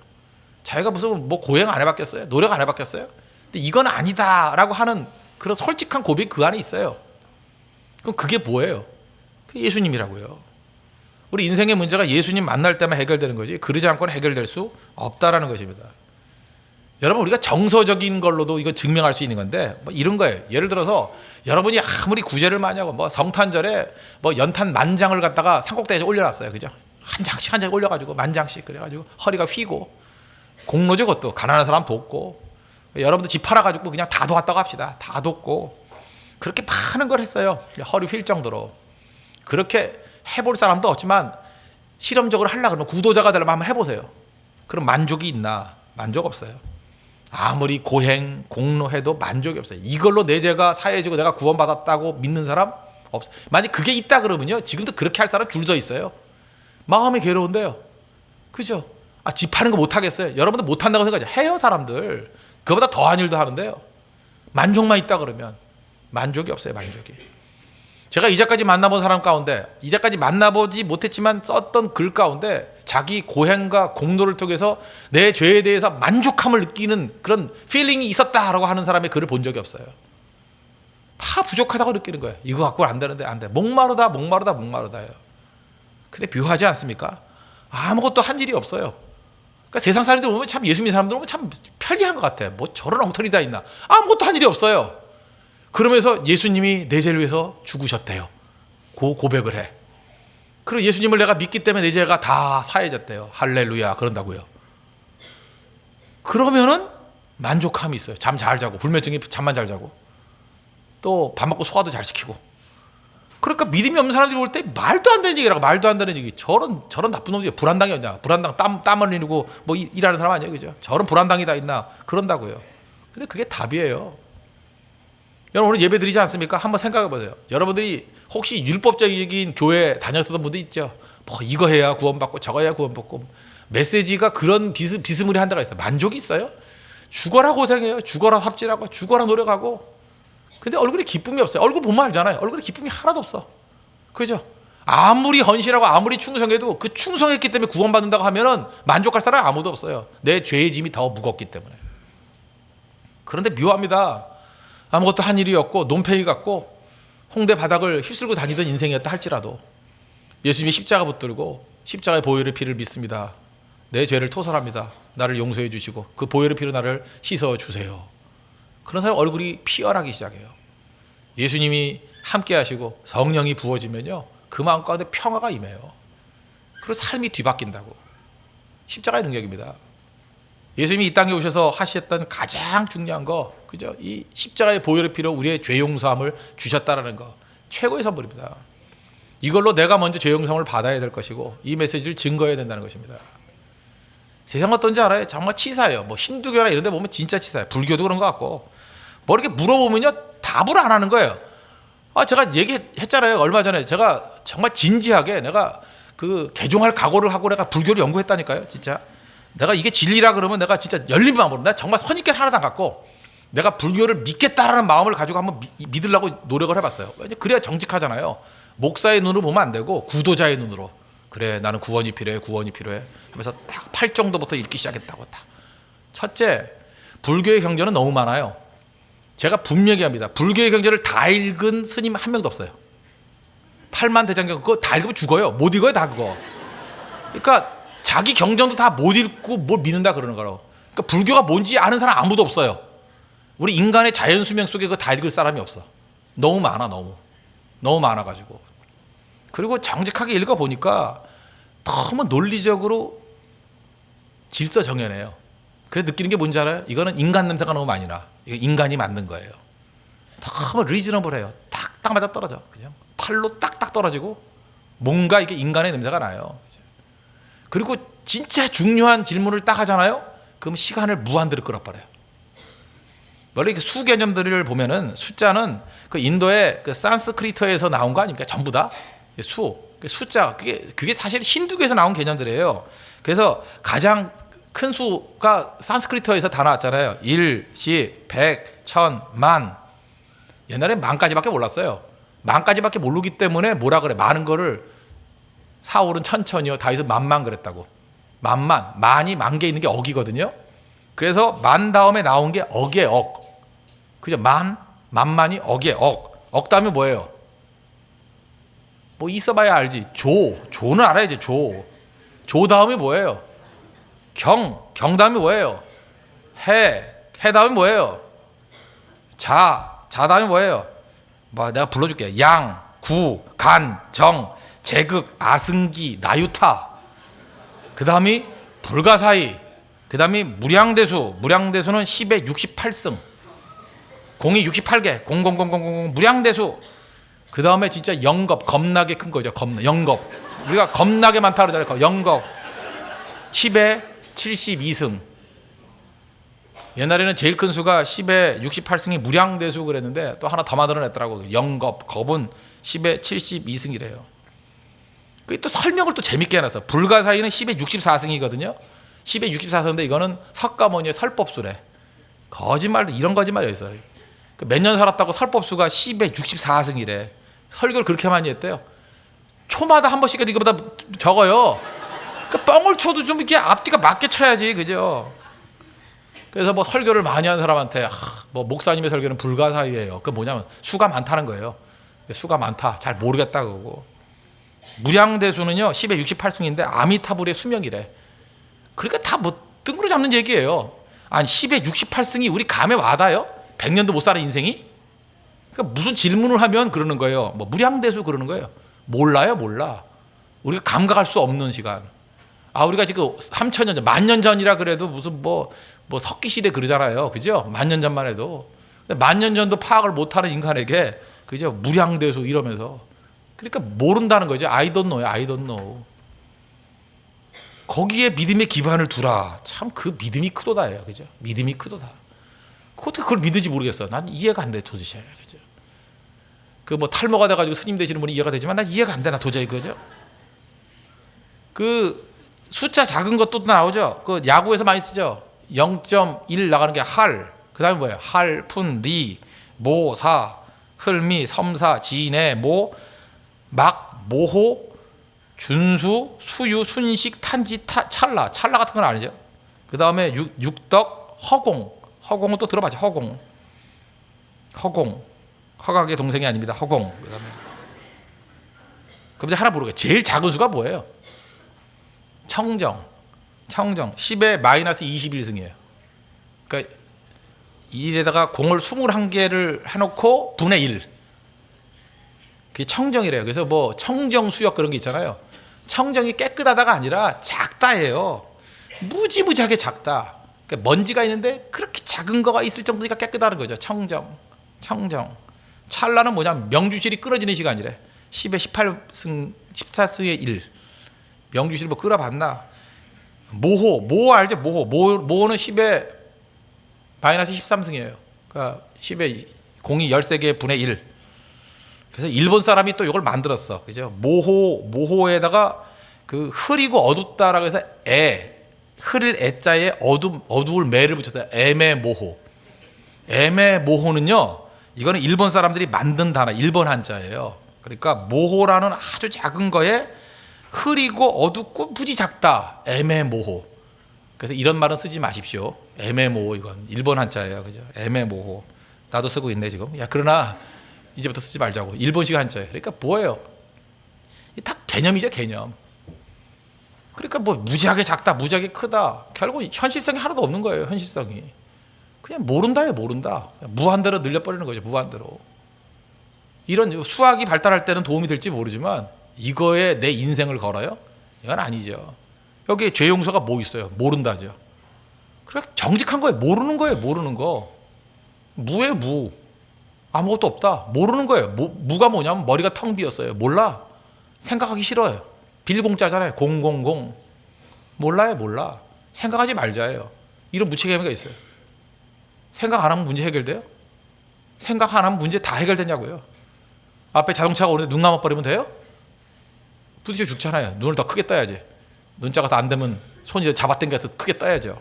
자기가 무슨 뭐 고행 안 해봤겠어요? 노력 안 해봤겠어요? 근데 이건 아니다라고 하는 그런 솔직한 고백이 그 안에 있어요. 그럼 그게 뭐예요? 그게 예수님이라고요. 우리 인생의 문제가 예수님 만날 때만 해결되는 거지 그러지 않고는 해결될 수 없다라는 것입니다. 여러분 우리가 정서적인 걸로도 이거 증명할 수 있는 건데 뭐 이런 거예요. 예를 들어서 여러분이 아무리 구제를 많이 하고 뭐 성탄절에 뭐 연탄 10,000장을 갖다가 산꼭대기에 올려놨어요. 그죠? 한 장씩 올려가지고 10,000장씩 그래가지고 허리가 휘고 공로죠. 그것도 가난한 사람 돕고 여러분도 집 팔아가지고 그냥 다 도왔다고 합시다. 다 돕고 그렇게 많은 걸 했어요. 허리 휠 정도로. 그렇게 해볼 사람도 없지만 실험적으로 하려고 그러면 구도자가 되려면 한번 해보세요. 그럼 만족이 있나? 만족 없어요. 아무리 고행, 공로해도 만족이 없어요. 이걸로 내 죄가 사해지고 내가 구원받았다고 믿는 사람 없어요. 만약 그게 있다 그러면요. 지금도 그렇게 할 사람 줄 서 있어요. 마음이 괴로운데요. 그죠? 집 파는 거 못하겠어요. 여러분들 못한다고 생각하죠. 해요 사람들. 그거보다 더한 일도 하는데요. 만족만 있다 그러면 만족이 없어요. 만족이. 제가 이제까지 만나본 사람 가운데 이제까지 만나보지 못했지만 썼던 글 가운데 자기 고행과 공로를 통해서 내 죄에 대해서 만족함을 느끼는 그런 필링이 있었다라고 하는 사람의 글을 본 적이 없어요. 다 부족하다고 느끼는 거예요. 이거 갖고는 안 되는데 안 돼. 목마르다예요. 근데 묘하지 않습니까? 아무것도 한 일이 없어요. 그러니까 세상 사람들 보면 참 예수 믿는 사람들 보면 참 편리한 것 같아. 뭐 저런 엉터리 다 있나. 아무것도 한 일이 없어요. 그러면서 예수님이 내 죄를 위해서 죽으셨대요. 고백을 해. 그리고 예수님을 내가 믿기 때문에 내 죄가 다 사해졌대요. 할렐루야 그런다고요. 그러면은 만족함이 있어요. 잠 잘 자고 불면증이 잠만 잘 자고 또 밥 먹고 소화도 잘 시키고. 그러니까 믿음이 없는 사람들이 올 때 말도 안 되는 얘기라고. 말도 안 되는 얘기. 저런 나쁜 놈들이 불안당이었냐. 불안당 땀 흘리고 뭐 일하는 사람 아니에요. 그죠? 저런 불안당이 다 있나. 그런다고요. 근데 그게 답이에요. 여러분 오늘 예배 드리지 않습니까? 한번 생각해 보세요. 여러분들이 혹시 율법적인 교회 다녔었던 분들 있죠? 뭐 이거 해야 구원받고 저거 해야 구원받고 메시지가 그런 비스무리한 데가 있어요. 만족이 있어요? 죽어라 고생해요. 죽어라 삽질하고 죽어라 노력하고. 근데 얼굴에 기쁨이 없어요. 얼굴 보면 알잖아요. 얼굴에 기쁨이 하나도 없어. 그죠? 아무리 헌신하고 아무리 충성해도 그 충성했기 때문에 구원받는다고 하면은 만족할 사람이 아무도 없어요. 내 죄의 짐이 더 무겁기 때문에. 그런데 묘합니다. 아무것도 한 일이 없고 논팽이 같고 홍대 바닥을 휩쓸고 다니던 인생이었다 할지라도 예수님이 십자가 붙들고 십자가의 보혈의 피를 믿습니다. 내 죄를 토설합니다. 나를 용서해 주시고 그 보혈의 피로 나를 씻어 주세요. 그런 사람 얼굴이 피어나기 시작해요. 예수님이 함께 하시고 성령이 부어지면요. 그 마음 가운데 평화가 임해요. 그리고 삶이 뒤바뀐다고. 십자가의 능력입니다. 예수님이 이 땅에 오셔서 하셨던 가장 중요한 거, 그죠? 이 십자가의 보혈의 피로 우리의 죄 용서함을 주셨다라는 거, 최고의 선물입니다. 이걸로 내가 먼저 죄 용서함을 받아야 될 것이고 이 메시지를 증거해야 된다는 것입니다. 세상 어떤지 알아요? 정말 치사해요. 뭐 힌두교나 이런 데 보면 진짜 치사해요. 불교도 그런 것 같고 뭐 이렇게 물어보면요 답을 안 하는 거예요. 제가 얘기했잖아요. 얼마 전에 제가 정말 진지하게 내가 그 개종할 각오를 하고 내가 불교를 연구했다니까요. 진짜. 내가 이게 진리라 그러면 내가 진짜 열린 마음으로 내가 정말 선입견 하나도 안 갖고 내가 불교를 믿겠다라는 마음을 가지고 한번 믿으려고 노력을 해봤어요. 그래야 정직하잖아요. 목사의 눈으로 보면 안 되고 구도자의 눈으로. 그래 나는 구원이 필요해 하면서 딱 8정도부터 읽기 시작했다고. 다. 첫째, 불교의 경전은 너무 많아요. 제가 분명히 합니다. 불교의 경전을 다 읽은 스님 한 명도 없어요. 8만 대장경 그거 다 읽으면 죽어요. 못 읽어요 다 그거. 그러니까 자기 경전도 다 못 읽고 뭘 믿는다 그러는 거라고. 그러니까 불교가 뭔지 아는 사람 아무도 없어요. 우리 인간의 자연 수명 속에 그거 다 읽을 사람이 없어. 너무 많아, 너무 많아가지고. 그리고 정직하게 읽어보니까 너무 논리적으로 질서 정연해요. 그래서 느끼는 게 뭔지 알아요? 이거는 인간 냄새가 너무 많이 나. 이거 인간이 만든 거예요. 너무 리즈너블해요. 딱딱 맞아 떨어져. 그냥 팔로 딱딱 떨어지고 뭔가 이게 인간의 냄새가 나요. 그리고 진짜 중요한 질문을 딱 하잖아요. 그럼 시간을 무한대로 끌어버려요. 원래 수 개념들을 보면은 숫자는 그 인도의 그 산스크리트에서 나온 거 아닙니까? 전부 다 숫자 그게 사실 힌두교에서 나온 개념들이에요. 그래서 가장 큰 수가 산스크리트어에서 다 나왔잖아요. 1, 10, 100, 1000, 만. 옛날에 만까지밖에 몰랐어요. 만까지밖에 모르기 때문에 뭐라 그래? 많은 거를 사울은 천천히요. 다윗은 만만 그랬다고. 만이 만 개 있는 게 억이거든요. 그래서 만 다음에 나온 게 억의 억. 그죠? 만만이 억의 억. 억 다음에 뭐예요? 뭐 있어봐야 알지. 조는 알아야지. 조 다음에 뭐예요? 경 다음에 뭐예요? 해 다음에 뭐예요? 자 다음에 뭐예요? 뭐 내가 불러줄게. 양, 구, 간, 정, 제극, 아승기, 나유타. 그 다음이 불가사의. 그 다음이 무량대수는 10의 68승. 공이 68개. 000000 무량대수. 그 다음에 진짜 영겁, 겁나게 큰 거죠. 영겁. 우리가 겁나게 많다 그러잖아요. 영겁. 10의 72승. 옛날에는 제일 큰 수가 10의 68승이 무량대수 그랬는데 또 하나 더 만들어냈더라고요. 영겁, 겁은 10의 72승이래요. 그게 또 설명을 또 재밌게 해놨어. 불가사의는 10의 64승이거든요. 10의 64승인데 이거는 석가모니의 설법수래. 거짓말도 이런 거짓말이 있어요. 몇 년 살았다고 설법수가 10의 64승이래. 설교를 그렇게 많이 했대요. 초마다 한 번씩 이거보다 적어요. 그러니까 뻥을 쳐도 좀 이렇게 앞뒤가 맞게 쳐야지, 그죠? 그래서 뭐 설교를 많이 한 사람한테 뭐 목사님의 설교는 불가사의예요. 그 뭐냐면 수가 많다는 거예요. 수가 많다, 잘 모르겠다 그러고. 무량대수는요 10의 68승인데 아미타불의 수명이래. 그러니까 다 뭐 뜬구름 잡는 얘기예요. 아니 10의 68승이 우리 감에 와닿아요? 100년도 못 살아 인생이? 그러니까 무슨 질문을 하면 그러는 거예요. 뭐 무량대수 그러는 거예요. 몰라요, 몰라. 우리가 감각할 수 없는 시간. 우리가 지금 3000년 전, 10,000년 전이라 그래도 무슨 뭐 석기시대 그러잖아요. 그죠? 10,000년 전만 해도. 10,000년 전도 파악을 못하는 인간에게, 그죠? 무량대수 이러면서. 그러니까 모른다는 거죠. I don't know요. I don't know. 거기에 믿음의 기반을 두라. 참 그 믿음이 크도다예요. 그죠? 믿음이 크도다. 어떻게 그걸 믿을지 모르겠어. 난 이해가 안 돼, 도대체. 그죠? 그 뭐 탈모가 돼가지고 스님 되시는 분이 이해가 되지만 난 이해가 안 돼, 나 도저히. 그죠? 그 숫자 작은 것도 나오죠. 그 야구에서 많이 쓰죠. 0.1 나가는 게 할. 그 다음에 뭐예요? 할, 푼, 리, 모, 사, 흘미, 섬사, 지내, 모, 막, 모호, 준수, 수유, 순식, 탄지, 찰나. 찰나 같은 건 아니죠. 그 다음에 육덕, 허공. 허공은 또 들어봤죠. 허공. 허각의 동생이 아닙니다. 허공. 그다음에 그럼 이제 하나 모르겠어요. 제일 작은 수가 뭐예요? 청정. 10의 마이너스 21승이에요. 그러니까 1에다가 공을 21개를 해놓고 분의 1. 그게 청정이래요. 그래서 뭐 청정수역 그런 게 있잖아요. 청정이 깨끗하다가 아니라 작다예요. 무지무지하게 작다. 그러니까 먼지가 있는데 그렇게 작은 거가 있을 정도니까 깨끗하는 거죠. 청정. 찰나는 뭐냐면 명주실이 끊어지는 시간이래. 10의 18승, 14승의 1. 명주실 뭐 끌어봤나? 모호 알죠? 모호는 10의 마이너스 13승이에요. 그러니까 10의 공이 13개 분의 1. 그래서 일본 사람이 또 이걸 만들었어. 그죠? 모호에다가 그 흐리고 어둡다라고 해서 흐릴 애자에 어두울 매를 붙였다. 애매모호. 애매모호는요, 이거는 일본 사람들이 만든 단어, 일본 한자예요. 그러니까 모호라는 아주 작은 거에 흐리고 어둡고 무지 작다. 애매모호. 그래서 이런 말은 쓰지 마십시오. 애매모호, 이건 일본 한자예요. 그죠? 애매모호. 나도 쓰고 있네 지금. 그러나 이제부터 쓰지 말자고. 일본식 한자예요. 그러니까 뭐예요? 다 개념이죠, 개념. 그러니까 뭐 무지하게 작다, 무지하게 크다. 결국 현실성이 하나도 없는 거예요. 현실성이. 그냥 모른다예요, 모른다. 무한대로 늘려버리는 거죠, 무한대로. 이런 수학이 발달할 때는 도움이 될지 모르지만 이거에 내 인생을 걸어요? 이건 아니죠. 여기에 죄 용서가 뭐 있어요? 모른다죠. 그래 정직한 거예요. 모르는 거예요. 모르는 거. 무예요. 무. 아무것도 없다. 모르는 거예요. 무가 뭐냐면 머리가 텅 비었어요. 몰라. 생각하기 싫어요. 빌공짜잖아요. 000. 몰라요. 몰라. 생각하지 말자예요. 이런 무책임함이 있어요. 생각 안 하면 문제 해결돼요? 생각 안 하면 문제 다 해결되냐고요. 앞에 자동차가 오는데 눈 감아버리면 돼요? 부딪혀 죽잖아요. 눈을 더 크게 떠야지. 눈자가 더 안 되면 손이 잡아당겨서 크게 떠야죠.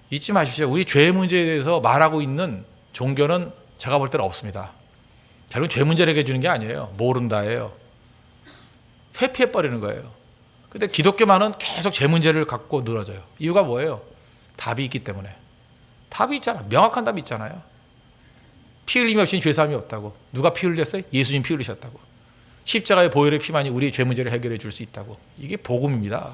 잊지 마십시오. 우리 죄 문제에 대해서 말하고 있는 종교는 제가 볼 때는 없습니다. 결국 죄 문제를 해결해 주는 게 아니에요. 모른다예요. 회피해버리는 거예요. 근데 기독교만은 계속 죄 문제를 갖고 늘어져요. 이유가 뭐예요? 답이 있기 때문에. 답이 있잖아. 명확한 답이 있잖아요. 피 흘림이 없이는 죄사함이 없다고. 누가 피 흘렸어요? 예수님 피 흘리셨다고. 십자가의 보혈의 피만이 우리의 죄 문제를 해결해 줄 수 있다고. 이게 복음입니다.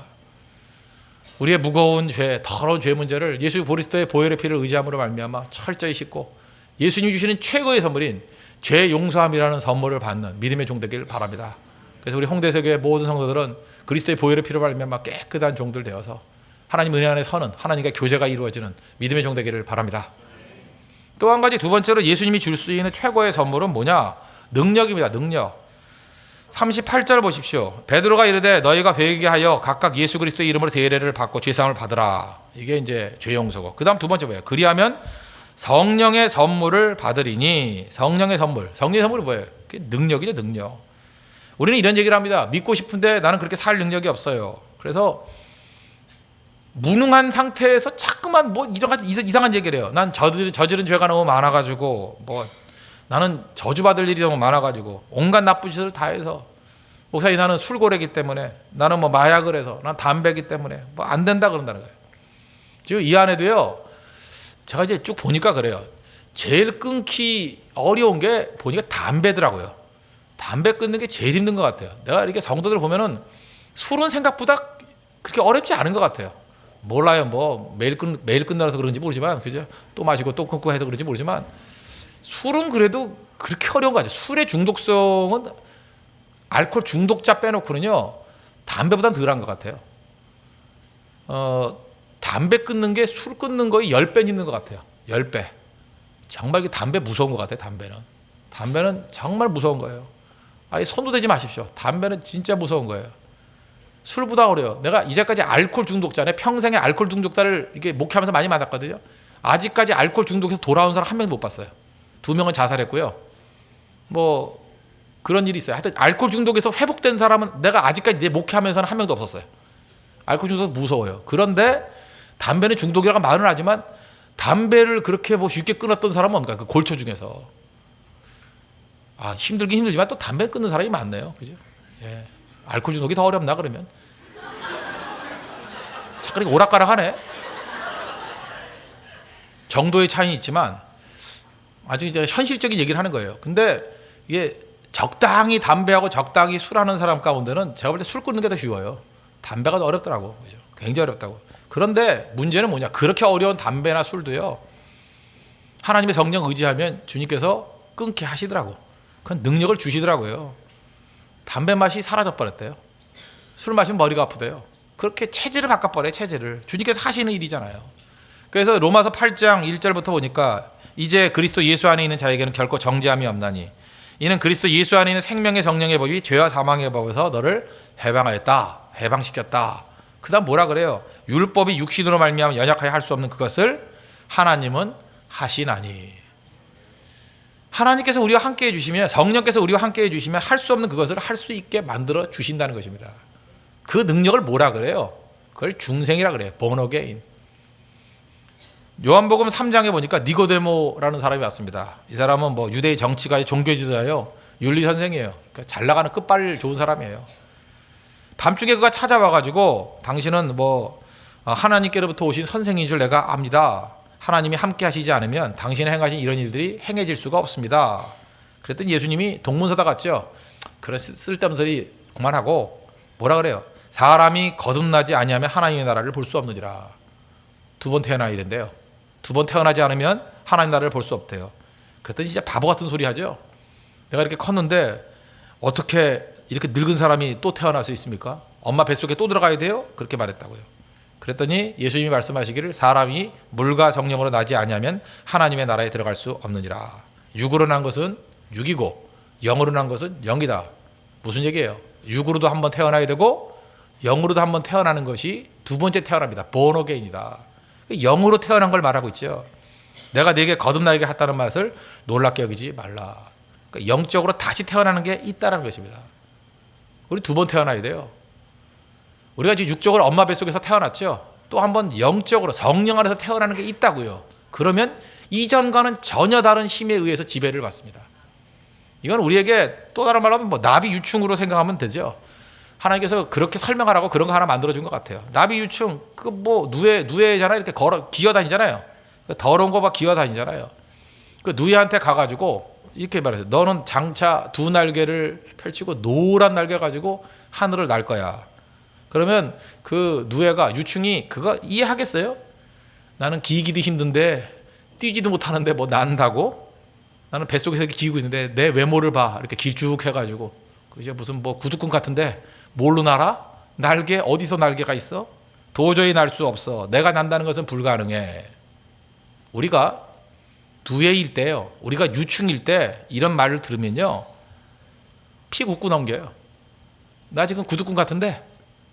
우리의 무거운 죄, 더러운 죄 문제를 예수 그리스도의 보혈의 피를 의지함으로 말미암아 철저히 씻고 예수님이 주시는 최고의 선물인 죄 용서함이라는 선물을 받는 믿음의 종 되기를 바랍니다. 그래서 우리 홍대세교의 모든 성도들은 그리스도의 보혈의 피로 말미암아 깨끗한 종들 되어서 하나님 은혜 안에 서는 하나님과 교제가 이루어지는 믿음의 종 되기를 바랍니다. 또 한 가지 두 번째로 예수님이 줄 수 있는 최고의 선물은 뭐냐? 능력입니다. 능력. 38절 보십시오. 베드로가 이르되 너희가 회개하게 하여 각각 예수 그리스도의 이름으로 세례를 받고 죄사함을 받으라. 이게 이제 죄 용서고. 그다음 두 번째 뭐예요? 그리하면 성령의 선물을 받으리니. 성령의 선물. 성령의 선물이 뭐예요? 그게 능력이죠. 능력. 우리는 이런 얘기를 합니다. 믿고 싶은데 나는 그렇게 살 능력이 없어요. 그래서 무능한 상태에서 자꾸만 뭐 이상한 얘기를 해요. 난 저지른 죄가 너무 많아가지고 뭐 나는 저주받을 일이 너무 많아가지고 온갖 나쁜 짓을 다 해서 목사님 나는 술고래기 때문에 나는 뭐 마약을 해서 난 담배기 때문에 뭐 안 된다 그런다는 거예요. 지금 이 안에도요. 제가 이제 쭉 보니까 그래요. 제일 끊기 어려운 게 보니까 담배더라고요. 담배 끊는 게 제일 힘든 것 같아요. 내가 이렇게 성도들 보면은 술은 생각보다 그렇게 어렵지 않은 것 같아요. 몰라요. 뭐 매일 끝나서 그런지 모르지만 그죠? 또 마시고 또 끊고 해서 그런지 모르지만 술은 그래도 그렇게 어려운 거 아니에요. 술의 중독성은 알코올 중독자 빼놓고는요 담배보다는 덜한 것 같아요. 담배 끊는 게 술 끊는 거의 10배 힘든 것 같아요. 10배. 정말 담배 무서운 것 같아요. 담배는 정말 무서운 거예요. 아예 손도 대지 마십시오. 담배는 진짜 무서운 거예요. 술보다 어려워요. 내가 이제까지 알코올 중독자네. 평생에 알코올 중독자를 이렇게 목회하면서 많이 만났거든요. 아직까지 알코올 중독에서 돌아온 사람 한 명도 못 봤어요. 2명은 자살했고요. 뭐 그런 일이 있어요. 하여튼 알코올 중독에서 회복된 사람은 내가 아직까지 내 목회하면서는 한 명도 없었어요. 알코올 중독은 무서워요. 그런데 담배는 중독이라고 말은 하지만 담배를 그렇게 뭐 쉽게 끊었던 사람은 없는가? 그 골초 중에서. 힘들긴 힘들지만 또 담배 끊는 사람이 많네요. 그죠? 예. 알코올 중독이 더 어렵나 그러면? 잠깐 오락가락하네. 정도의 차이는 있지만 아주 이제 현실적인 얘기를 하는 거예요. 근데 이게 적당히 담배하고 적당히 술하는 사람 가운데는 제가 볼 때 술 끊는 게 더 쉬워요. 담배가 더 어렵더라고. 그죠? 굉장히 어렵다고. 그런데 문제는 뭐냐? 그렇게 어려운 담배나 술도요. 하나님의 성령 의지하면 주님께서 끊게 하시더라고. 그건 능력을 주시더라고요. 담배 맛이 사라져 버렸대요. 술 마시면 머리가 아프대요. 그렇게 체질을 바꿔버려요. 체질을. 주님께서 하시는 일이잖아요. 그래서 로마서 8장 1절부터 보니까 이제 그리스도 예수 안에 있는 자에게는 결코 정죄함이 없나니 이는 그리스도 예수 안에 있는 생명의 성령의 법이 죄와 사망의 법에서 너를 해방하였다. 해방시켰다. 그 다음 뭐라 그래요? 율법이 육신으로 말미암아 연약하여 할 수 없는 그것을 하나님은 하시나니. 하나님께서 우리와 함께 해주시면, 성령께서 우리와 함께 해주시면 할 수 없는 그것을 할 수 있게 만들어 주신다는 것입니다. 그 능력을 뭐라 그래요? 그걸 중생이라 그래요. born again. 요한복음 3장에 보니까 니고데모라는 사람이 왔습니다. 이 사람은 뭐 유대의 정치가의 종교지도자요, 윤리 선생이에요. 그러니까 잘 나가는 끝발 좋은 사람이에요. 밤중에 그가 찾아와가지고 당신은 뭐 하나님께로부터 오신 선생인 줄 내가 압니다. 하나님이 함께 하시지 않으면 당신이 행하신 이런 일들이 행해질 수가 없습니다. 그랬더니 예수님이 동문서다 같죠. 그런 쓸데없는 소리 그만하고 뭐라 그래요? 사람이 거듭나지 아니하면 하나님의 나라를 볼 수 없느니라. 2번 태어나야 된대요. 2번 태어나지 않으면 하나님 나라를 볼 수 없대요. 그랬더니 진짜 바보 같은 소리 하죠. 내가 이렇게 컸는데 어떻게 이렇게 늙은 사람이 또 태어날 수 있습니까? 엄마 뱃속에 또 들어가야 돼요? 그렇게 말했다고요. 그랬더니 예수님이 말씀하시기를 사람이 물과 성령으로 나지 아니하면 하나님의 나라에 들어갈 수 없느니라. 육으로 난 것은 육이고 영으로 난 것은 영이다. 무슨 얘기예요? 육으로도 한번 태어나야 되고 영으로도 한번 태어나는 것이 두 번째 태어납니다. born again이다. 영으로 태어난 걸 말하고 있죠. 내가 네게 거듭나게 했다는 말을 놀랍게 여기지 말라. 그러니까 영적으로 다시 태어나는 게 있다는 것입니다. 우리 두 번 태어나야 돼요. 우리가 지금 육적으로 엄마 뱃속에서 태어났죠. 또 한 번 영적으로 성령 안에서 태어나는 게 있다고요. 그러면 이전과는 전혀 다른 힘에 의해서 지배를 받습니다. 이건 우리에게 또 다른 말로 하면 뭐 나비 유충으로 생각하면 되죠. 하나님께서 그렇게 설명하라고 그런 거 하나 만들어준 것 같아요. 나비 유충, 그 뭐 누에잖아요. 이렇게 기어다니잖아요. 더러운 거 봐 기어다니잖아요. 그 누에한테 가가지고 이렇게 말해요. 너는 장차 두 날개를 펼치고 노란 날개 가지고 하늘을 날 거야. 그러면 그 누에가 유충이 그거 이해하겠어요? 나는 기기도 힘든데 뛰지도 못하는데 뭐 난다고? 나는 뱃속에서 이렇게 기고 있는데 내 외모를 봐. 이렇게 길쭉해가지고 그저 무슨 뭐 구두꾼 같은데 뭘로 날아? 날개 어디서 날개가 있어? 도저히 날 수 없어. 내가 난다는 것은 불가능해. 우리가 두해일 때요. 우리가 유충일 때 이런 말을 들으면요. 피 굳고 넘겨요. 나 지금 구두꾼 같은데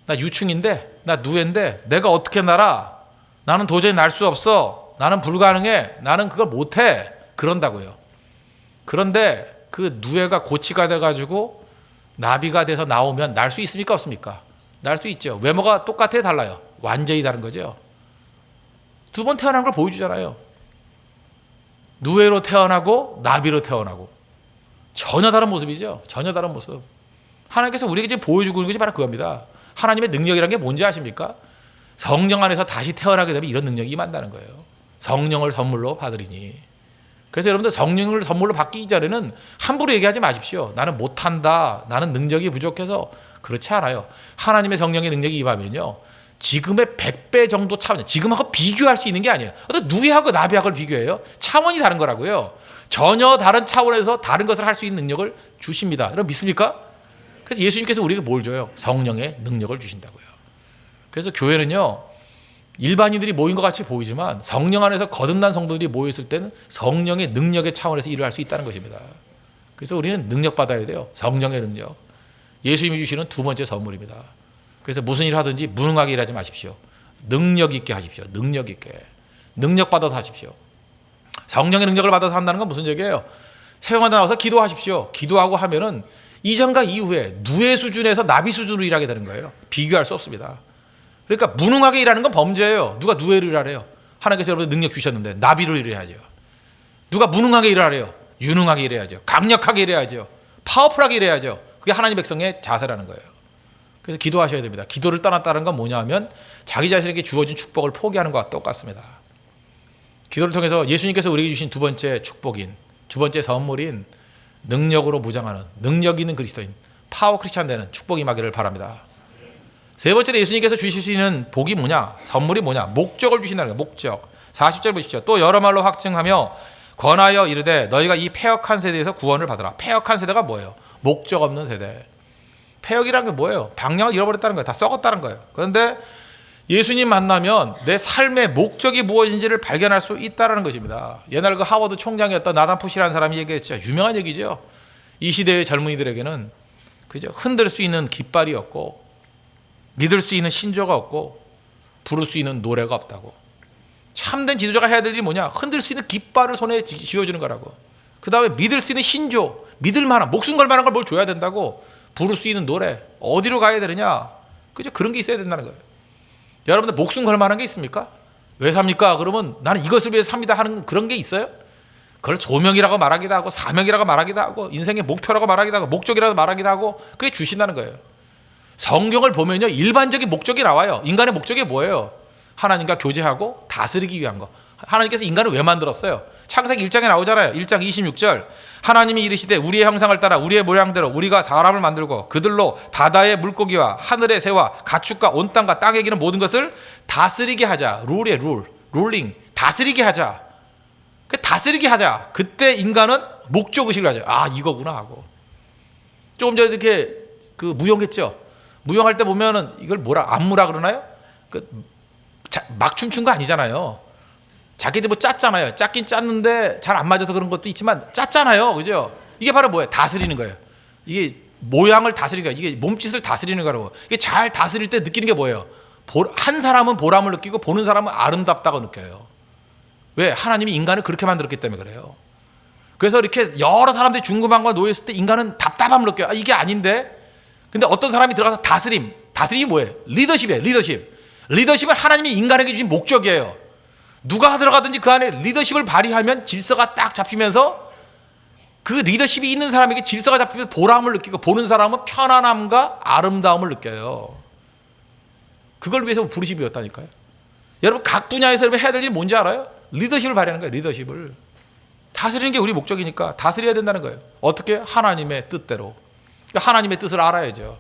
나 유충인데 나 누에인데 내가 어떻게 날아? 나는 도저히 날 수 없어. 나는 불가능해. 나는 그걸 못해. 그런다고요. 그런데 그 누에가 고치가 돼가지고 나비가 돼서 나오면 날 수 있습니까? 없습니까? 날 수 있죠. 외모가 똑같아요? 달라요? 완전히 다른 거죠. 두 번 태어난 걸 보여주잖아요. 누에로 태어나고 나비로 태어나고 전혀 다른 모습이죠. 전혀 다른 모습. 하나님께서 우리에게 지금 보여주고 있는 것이 바로 그겁니다. 하나님의 능력이라는 게 뭔지 아십니까? 성령 안에서 다시 태어나게 되면 이런 능력이 임한다는 거예요. 성령을 선물로 받으리니. 그래서 여러분들 성령을 선물로 받기 전에는 함부로 얘기하지 마십시오. 나는 못한다. 나는 능력이 부족해서. 그렇지 않아요. 하나님의 성령의 능력이 임하면요. 지금의 100배 정도 차원, 지금하고 비교할 수 있는 게 아니에요. 어떤 누이하고 나비하고를 비교해요? 차원이 다른 거라고요. 전혀 다른 차원에서 다른 것을 할 수 있는 능력을 주십니다. 여러분 믿습니까? 그래서 예수님께서 우리에게 뭘 줘요? 성령의 능력을 주신다고요. 그래서 교회는요. 일반인들이 모인 것 같이 보이지만 성령 안에서 거듭난 성도들이 모였을 때는 성령의 능력의 차원에서 일을 할 수 있다는 것입니다. 그래서 우리는 능력 받아야 돼요. 성령의 능력. 예수님이 주시는 두 번째 선물입니다. 그래서 무슨 일 하든지 무능하게 일하지 마십시오. 능력 있게 하십시오. 능력 있게. 능력 받아서 하십시오. 성령의 능력을 받아서 한다는 건 무슨 얘기예요? 새벽마다 나와서 기도하십시오. 기도하고 하면은 이전과 이후에 누에 수준에서 나비 수준으로 일하게 되는 거예요. 비교할 수 없습니다. 그러니까 무능하게 일하는 건 범죄예요. 누가 누에로 일하래요? 하나님께서 여러분 능력 주셨는데 나비로 일해야죠. 누가 무능하게 일하래요? 유능하게 일해야죠. 강력하게 일해야죠. 파워풀하게 일해야죠. 그게 하나님 백성의 자세라는 거예요. 그래서 기도하셔야 됩니다. 기도를 떠났다는 건 뭐냐 하면 자기 자신에게 주어진 축복을 포기하는 것과 똑같습니다. 기도를 통해서 예수님께서 우리에게 주신 두 번째 축복인, 두 번째 선물인 능력으로 무장하는, 능력 있는 그리스도인, 파워 크리스찬 되는 축복이 임하기를 바랍니다. 세 번째로 예수님께서 주실 수 있는 복이 뭐냐? 선물이 뭐냐? 목적을 주신다는 거예요. 목적. 40절 보시죠. 또 여러 말로 확증하며 권하여 이르되 너희가 이 패역한 세대에서 구원을 받으라. 패역한 세대가 뭐예요? 목적 없는 세대. 패역이라는 게 뭐예요? 방향을 잃어버렸다는 거예요. 다 썩었다는 거예요. 그런데 예수님 만나면 내 삶의 목적이 무엇인지를 발견할 수 있다는 것입니다. 옛날 그 하버드 총장이었던 나단 푸시라는 사람이 얘기했죠. 유명한 얘기죠. 이 시대의 젊은이들에게는 그죠? 흔들 수 있는 깃발이 없고 믿을 수 있는 신조가 없고 부를 수 있는 노래가 없다고. 참된 지도자가 해야 될 일이 뭐냐? 흔들 수 있는 깃발을 손에 쥐어주는 거라고. 그 다음에 믿을 수 있는 신조, 믿을 만한, 목숨 걸 만한 걸 뭘 줘야 된다고. 부를 수 있는 노래, 어디로 가야 되느냐? 그죠? 그런 게 있어야 된다는 거예요. 여러분들 목숨 걸 만한 게 있습니까? 왜 삽니까? 그러면 나는 이것을 위해서 삽니다 하는 그런 게 있어요? 그걸 소명이라고 말하기도 하고 사명이라고 말하기도 하고 인생의 목표라고 말하기도 하고 목적이라고 말하기도 하고 그게 주신다는 거예요. 성경을 보면요. 일반적인 목적이 나와요. 인간의 목적이 뭐예요? 하나님과 교제하고 다스리기 위한 거. 하나님께서 인간을 왜 만들었어요? 창세기 1장에 나오잖아요. 1장 26절. 하나님이 이르시되 우리의 형상을 따라 우리의 모양대로 우리가 사람을 만들고 그들로 바다의 물고기와 하늘의 새와 가축과 온 땅과 땅에 기는 모든 것을 다스리게 하자. 룰이에요. 룰링. 다스리게 하자. 다스리게 하자. 그때 인간은 목적의식을 가져요. 아, 이거구나 하고. 조금 전에 이렇게 그 무용했죠. 무용할 때 보면은 이걸 뭐라, 안무라 그러나요? 막 춤춘 거 아니잖아요. 자기들 뭐 짰잖아요. 짰긴 짰는데 잘 안 맞아서 그런 것도 있지만 짰잖아요. 그죠? 이게 바로 뭐예요? 다스리는 거예요. 이게 모양을 다스리는 거예요. 이게 몸짓을 다스리는 거라고. 이게 잘 다스릴 때 느끼는 게 뭐예요? 한 사람은 보람을 느끼고 보는 사람은 아름답다고 느껴요. 왜? 하나님이 인간을 그렇게 만들었기 때문에 그래요. 그래서 이렇게 여러 사람들이 중금한과 놓였을 때 인간은 답답함을 느껴요. 아, 이게 아닌데? 근데 어떤 사람이 들어가서 다스림이 뭐예요? 리더십이에요. 리더십은 하나님이 인간에게 주신 목적이에요. 누가 들어가든지 그 안에 리더십을 발휘하면 질서가 딱 잡히면서 그 리더십이 있는 사람에게 질서가 잡히면서 보람을 느끼고 보는 사람은 편안함과 아름다움을 느껴요. 그걸 위해서 부르심이 되었다니까요. 여러분 각 분야에서 여러분 해야 될 일이 뭔지 알아요? 리더십을 발휘하는 거예요. 리더십을. 다스리는 게 우리 목적이니까 다스려야 된다는 거예요. 어떻게? 하나님의 뜻대로. 그러니까 하나님의 뜻을 알아야죠.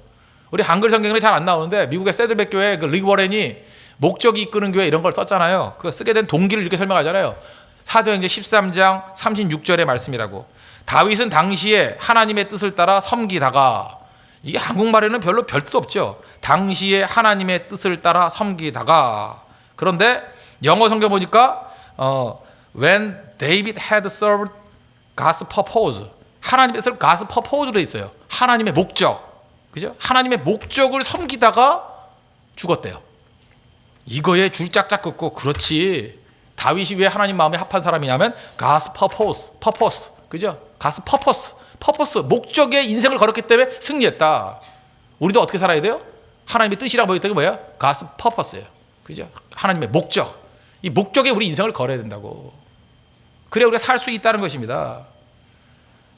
우리 한글 성경에 잘 안 나오는데 미국의 세들백 교회 그 릭 워렌이 목적이 이끄는 교회 이런 걸 썼잖아요. 그 쓰게 된 동기를 이렇게 설명하잖아요. 사도행전 13장 36절의 말씀이라고. 다윗은 당시에 하나님의 뜻을 따라 섬기다가, 이게 한국말에는 별로 별 뜻 없죠. 당시에 하나님의 뜻을 따라 섬기다가. 그런데 영어 성경 보니까 when David had served God's purpose, 하나님의 뜻을 God's purpose로 돼 있어요. 하나님의 목적, 그죠? 하나님의 목적을 섬기다가 죽었대요. 이거에 줄 짝짝 긋고, 그렇지, 다윗이 왜 하나님 마음에 합한 사람이냐면 God's purpose, 그죠? God's purpose, 목적에 인생을 걸었기 때문에 승리했다. 우리도 어떻게 살아야 돼요? 하나님의 뜻이라고 보였던 게 뭐예요? God's purpose예요. 그죠? 하나님의 목적. 이 목적에 우리 인생을 걸어야 된다고. 그래야 우리가 살 수 있다는 것입니다.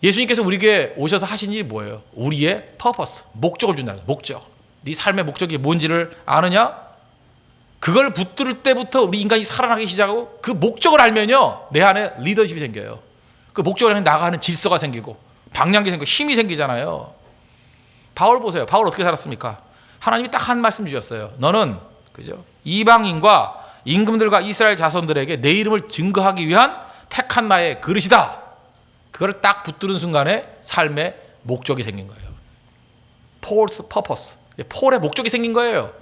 예수님께서 우리에게 오셔서 하신 일이 뭐예요? 우리의 purpose, 목적을 준다는 거예요. 목적. 네 삶의 목적이 뭔지를 아느냐? 그걸 붙들 때부터 우리 인간이 살아나기 시작하고, 그 목적을 알면요, 내 안에 리더십이 생겨요. 그 목적을 알면 나가는 질서가 생기고 방향이 생기고 힘이 생기잖아요. 바울 보세요. 바울 어떻게 살았습니까? 하나님이 딱 한 말씀 주셨어요. 너는, 그죠? 이방인과 임금들과 이스라엘 자손들에게 내 이름을 증거하기 위한 택한 나의 그릇이다. 그걸 딱 붙드는 순간에 삶의 목적이 생긴 거예요. Paul's purpose. 폴의 목적이 생긴 거예요.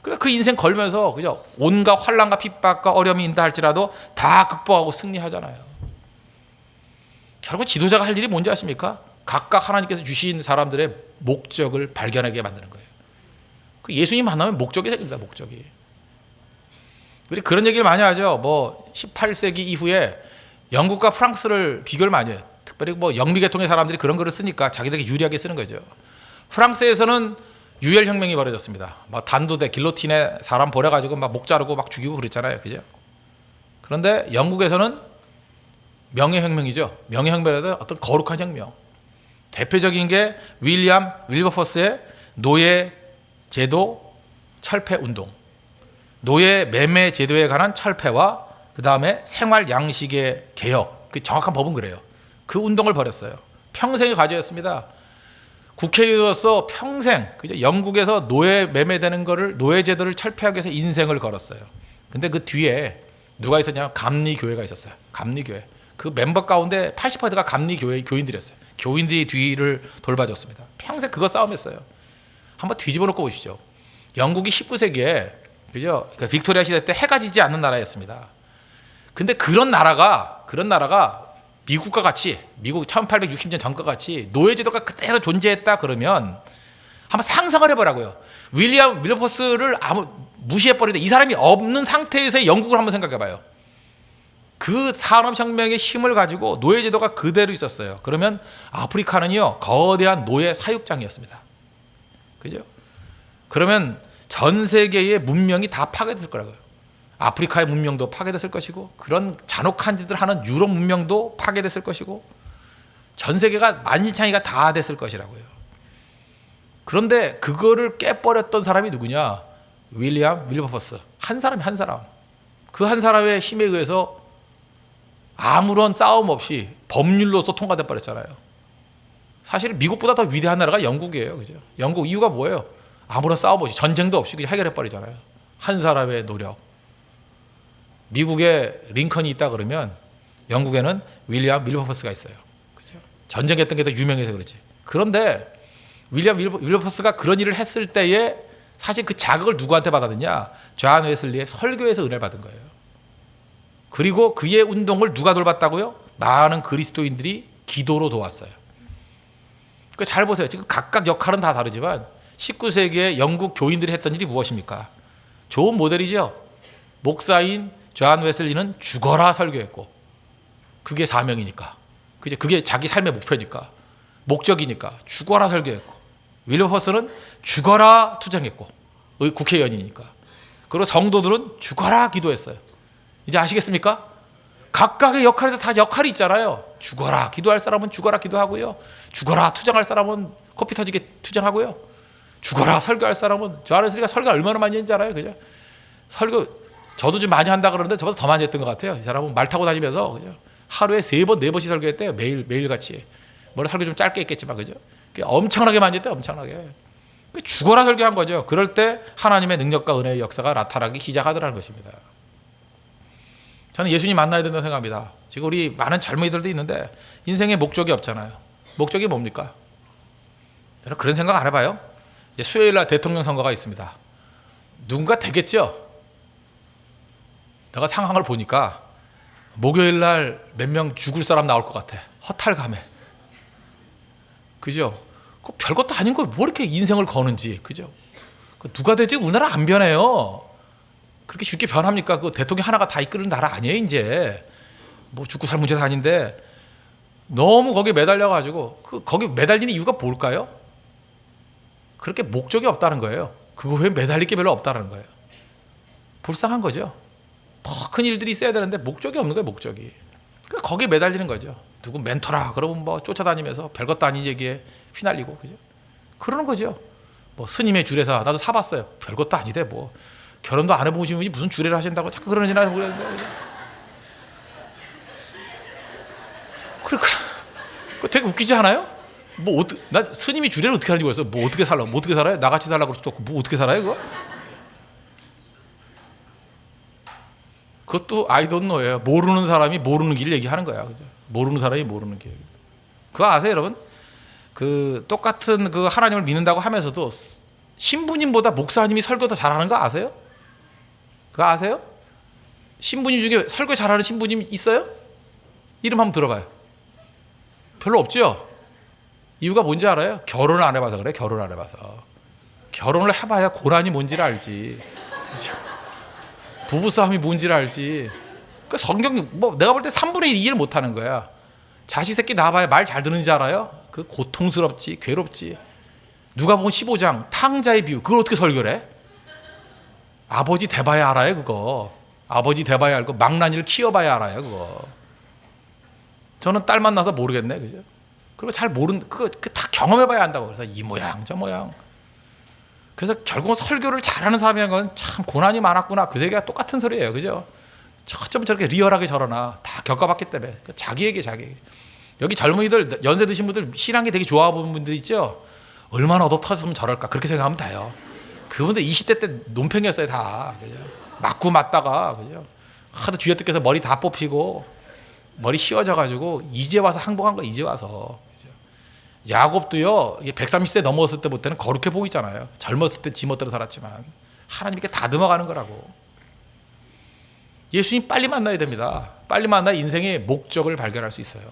그러니까 그 인생 걸면서, 그죠? 온갖 환난과 핍박과 어려움이 있다 할지라도 다 극복하고 승리하잖아요. 결국 지도자가 할 일이 뭔지 아십니까? 각각 하나님께서 주신 사람들의 목적을 발견하게 만드는 거예요. 그 예수님 만나면 목적이 생깁니다. 목적이. 우리 그런 얘기를 많이 하죠. 뭐 18세기 이후에 영국과 프랑스를 비교를 많이 해요. 특별히 뭐 영미계통의 사람들이 그런 글을 쓰니까 자기들에게 유리하게 쓰는 거죠. 프랑스에서는 유혈혁명이 벌어졌습니다. 막 단두대, 길로틴에 사람 버려가지고 막 목 자르고 막 죽이고 그랬잖아요. 그죠? 그런데 영국에서는 명예혁명이죠. 명예혁명이라도 어떤 거룩한 혁명. 대표적인 게 윌리엄 윌버포스의 노예 제도 철폐 운동. 노예 매매 제도에 관한 철폐와 그 다음에 생활 양식의 개혁. 그 정확한 법은 그래요. 그 운동을 벌였어요. 평생의 과제였습니다. 국회의원으로서 평생, 그죠? 영국에서 노예 매매되는 거를, 노예 제도를 철폐하기 위해서 인생을 걸었어요. 근데 그 뒤에 누가 있었냐면 감리교회가 있었어요. 감리교회. 그 멤버 가운데 80%가 감리교회 교인들이었어요. 교인들이 뒤를 돌봐줬습니다. 평생 그거 싸움했어요. 한번 뒤집어 놓고 보시죠. 영국이 19세기에, 그죠? 그러니까 빅토리아 시대 때 해가 지지 않는 나라였습니다. 근데 그런 나라가 미국과 같이, 미국 1860년 전과 같이 노예제도가 그대로 존재했다 그러면 한번 상상을 해보라고요. 윌리엄 윌버포스를 무시해버리는데 이 사람이 없는 상태에서의 영국을 한번 생각해봐요. 그 산업혁명의 힘을 가지고 노예제도가 그대로 있었어요. 그러면 아프리카는요, 거대한 노예 사육장이었습니다. 그죠? 그러면 전 세계의 문명이 다 파괴됐을 거라고요. 아프리카의 문명도 파괴됐을 것이고, 그런 잔혹한 짓을 하는 유럽 문명도 파괴됐을 것이고, 전 세계가 만신창이가 다 됐을 것이라고요. 그런데 그거를 깨버렸던 사람이 누구냐? 윌리엄 윌버포스. 한 사람. 그 한 사람의 힘에 의해서 아무런 싸움 없이 법률로서 통과돼 버렸잖아요. 사실 미국보다 더 위대한 나라가 영국이에요. 그죠? 영국 이유가 뭐예요? 아무런 싸움 없이, 전쟁도 없이 그냥 해결해 버리잖아요. 한 사람의 노력. 미국에 링컨이 있다 그러면 영국에는 윌리엄 윌버포스가 있어요. 그죠? 전쟁했던 게 더 유명해서 그렇지. 그런데 윌리엄 윌버포스가 그런 일을 했을 때에 사실 그 자극을 누구한테 받았느냐? 존 웨슬리의 설교에서 은혜를 받은 거예요. 그리고 그의 운동을 누가 돌봤다고요? 많은 그리스도인들이 기도로 도왔어요. 그러니까 잘 보세요. 지금 각각 역할은 다 다르지만 19세기에 영국 교인들이 했던 일이 무엇입니까? 좋은 모델이죠. 목사인 존 웨슬리는 죽어라 설교했고, 그게 사명이니까, 그게 자기 삶의 목표니까, 목적이니까 죽어라 설교했고, 윌버포스는 죽어라 투쟁했고, 국회의원이니까. 그리고 성도들은 죽어라 기도했어요. 이제 아시겠습니까? 각각의 역할에서 다 역할이 있잖아요. 죽어라 기도할 사람은 죽어라 기도하고요, 죽어라 투쟁할 사람은 코피 터지게 투쟁하고요, 죽어라 설교할 사람은, 존 웨슬리가 설교 얼마나 많이 했는지 알아요? 그죠? 설교 저도 좀 많이 한다 그러는데 저보다 더 많이 했던 것 같아요. 이 사람은 말 타고 다니면서, 그죠? 하루에 3번 4번씩 설교했대요. 매일 같이. 물론 설교 좀 짧게 했겠지만, 그죠? 엄청나게 많이 했대요. 엄청나게. 죽어라 설교한 거죠. 그럴 때 하나님의 능력과 은혜의 역사가 나타나기 시작하더라는 것입니다. 저는 예수님 만나야 된다고 생각합니다. 지금 우리 많은 젊은이들도 있는데 인생에 목적이 없잖아요. 목적이 뭡니까? 저는 그런 생각 안 해봐요. 이제 수요일 날 대통령 선거가 있습니다. 누군가 되겠죠? 내가 상황을 보니까 목요일 날 몇 명 죽을 사람 나올 것 같아. 허탈감에. 그죠? 그 별것도 아닌 걸 뭐 이렇게 인생을 거는지. 그죠? 누가 되지? 우리나라 안 변해요. 그렇게 쉽게 변합니까? 그 대통령 하나가 다 이끄는 나라 아니에요, 이제. 뭐 죽고 살 문제도 아닌데. 너무 거기에 매달려가지고, 거기 매달리는 이유가 뭘까요? 그렇게 목적이 없다는 거예요. 그거 왜 매달릴 게 별로 없다는 거예요. 불쌍한 거죠. 더 큰 일들이 있어야 되는데 목적이 없는 거예요, 목적이. 그러니까 거기에 매달리는 거죠. 누구 멘토라 그러면 뭐 쫓아다니면서 별것도 아닌 얘기에 휘날리고, 그죠? 그러는 거죠. 뭐 스님의 주례사 나도 사봤어요. 별것도 아니대 뭐. 결혼도 안 해보신 분이 무슨 주례를 하신다고 자꾸 그러는지 나 모르겠는데. 그러니까 되게 웃기지 않아요? 나 스님이 주례를 어떻게 하는지 모르겠어. 뭐 어떻게 살라? 뭐 어떻게 살아요? 나같이 살라고 그럴 수도 없고 뭐 어떻게 살아요, 그거? 그것도 I don't know예요. 모르는 사람이 모르는 길 얘기하는 거야, 그죠? 모르는 사람이 모르는 길. 그거 아세요, 여러분? 그 똑같은 그 하나님을 믿는다고 하면서도 신부님보다 목사님이 설교 더 잘하는 거 아세요? 그거 아세요? 신부님 중에 설교 잘하는 신부님 있어요? 이름 한번 들어봐요. 별로 없죠? 이유가 뭔지 알아요? 결혼을 안 해봐서 그래. 결혼을 안 해봐서. 결혼을 해봐야 고난이 뭔지를 알지. 그죠? 부부싸움이 뭔지를 알지. 그 성경 뭐 내가 볼 때 3분의 1 이해를 못하는 거야. 자식 새끼 낳아봐야 말 잘 듣는지 알아요? 그 고통스럽지, 괴롭지. 누가복음 15장 탕자의 비유, 그걸 어떻게 설교를 해? 아버지 돼봐야 알아요, 그거. 아버지 돼봐야 알고 망나니를 키워봐야 알아요, 그거. 저는 딸 만나서 모르겠네, 그죠? 그리고 잘 모르는, 그거 다 경험해봐야 한다고. 그래서 이 모양 저 모양. 그래서 결국은 설교를 잘하는 사람이란 건 참 고난이 많았구나, 그 세계가 똑같은 소리예요, 그죠? 어쩜 저렇게 리얼하게 저러나. 다 겪어봤기 때문에. 자기 얘기. 여기 젊은이들, 연세 드신 분들, 신앙이 되게 좋아 보는 분들 있죠? 얼마나 얻어터졌으면 저럴까, 그렇게 생각하면 돼요. 그분들 20대 때 논팽이었어요, 다. 그죠? 맞고 맞다가, 그죠? 하도 쥐어뜯겨서 머리 다 뽑히고 머리 휘어져가지고 이제 와서 항복한 거, 이제 와서. 그죠? 야곱도요, 130세 넘었을 때부터는 거룩해 보이잖아요. 젊었을 때 지멋대로 살았지만 하나님께 다듬어가는 거라고. 예수님 빨리 만나야 됩니다. 빨리 만나 인생의 목적을 발견할 수 있어요.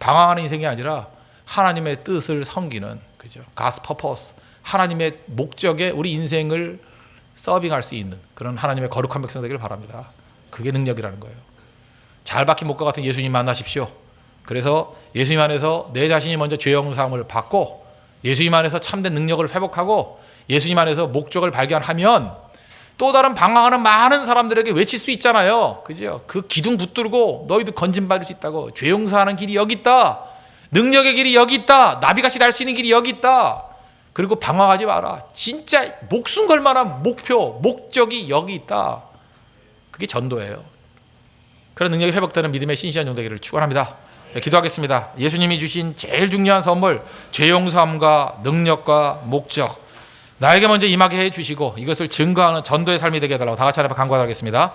방황하는 인생이 아니라 하나님의 뜻을 섬기는, 그죠? God's purpose. 하나님의 목적에 우리 인생을 서빙할 수 있는 그런 하나님의 거룩한 백성 되기를 바랍니다. 그게 능력이라는 거예요. 잘 박힌 목과 같은 예수님 만나십시오. 그래서 예수님 안에서 내 자신이 먼저 죄 용서함을 받고 예수님 안에서 참된 능력을 회복하고 예수님 안에서 목적을 발견하면 또 다른 방황하는 많은 사람들에게 외칠 수 있잖아요. 그죠? 그 기둥 붙들고 너희도 건진받을 수 있다고. 죄 용서하는 길이 여기 있다. 능력의 길이 여기 있다. 나비같이 날 수 있는 길이 여기 있다. 그리고 방황하지 마라. 진짜 목숨 걸 만한 목표, 목적이 여기 있다. 그게 전도예요. 그런 능력이 회복되는 믿음의 신실한 용되기를 축원합니다. 네, 기도하겠습니다. 예수님이 주신 제일 중요한 선물, 죄 용서함과 능력과 목적, 나에게 먼저 임하게 해주시고 이것을 증거하는 전도의 삶이 되게 해달라고 다 같이 하나님 앞에 간구하겠습니다.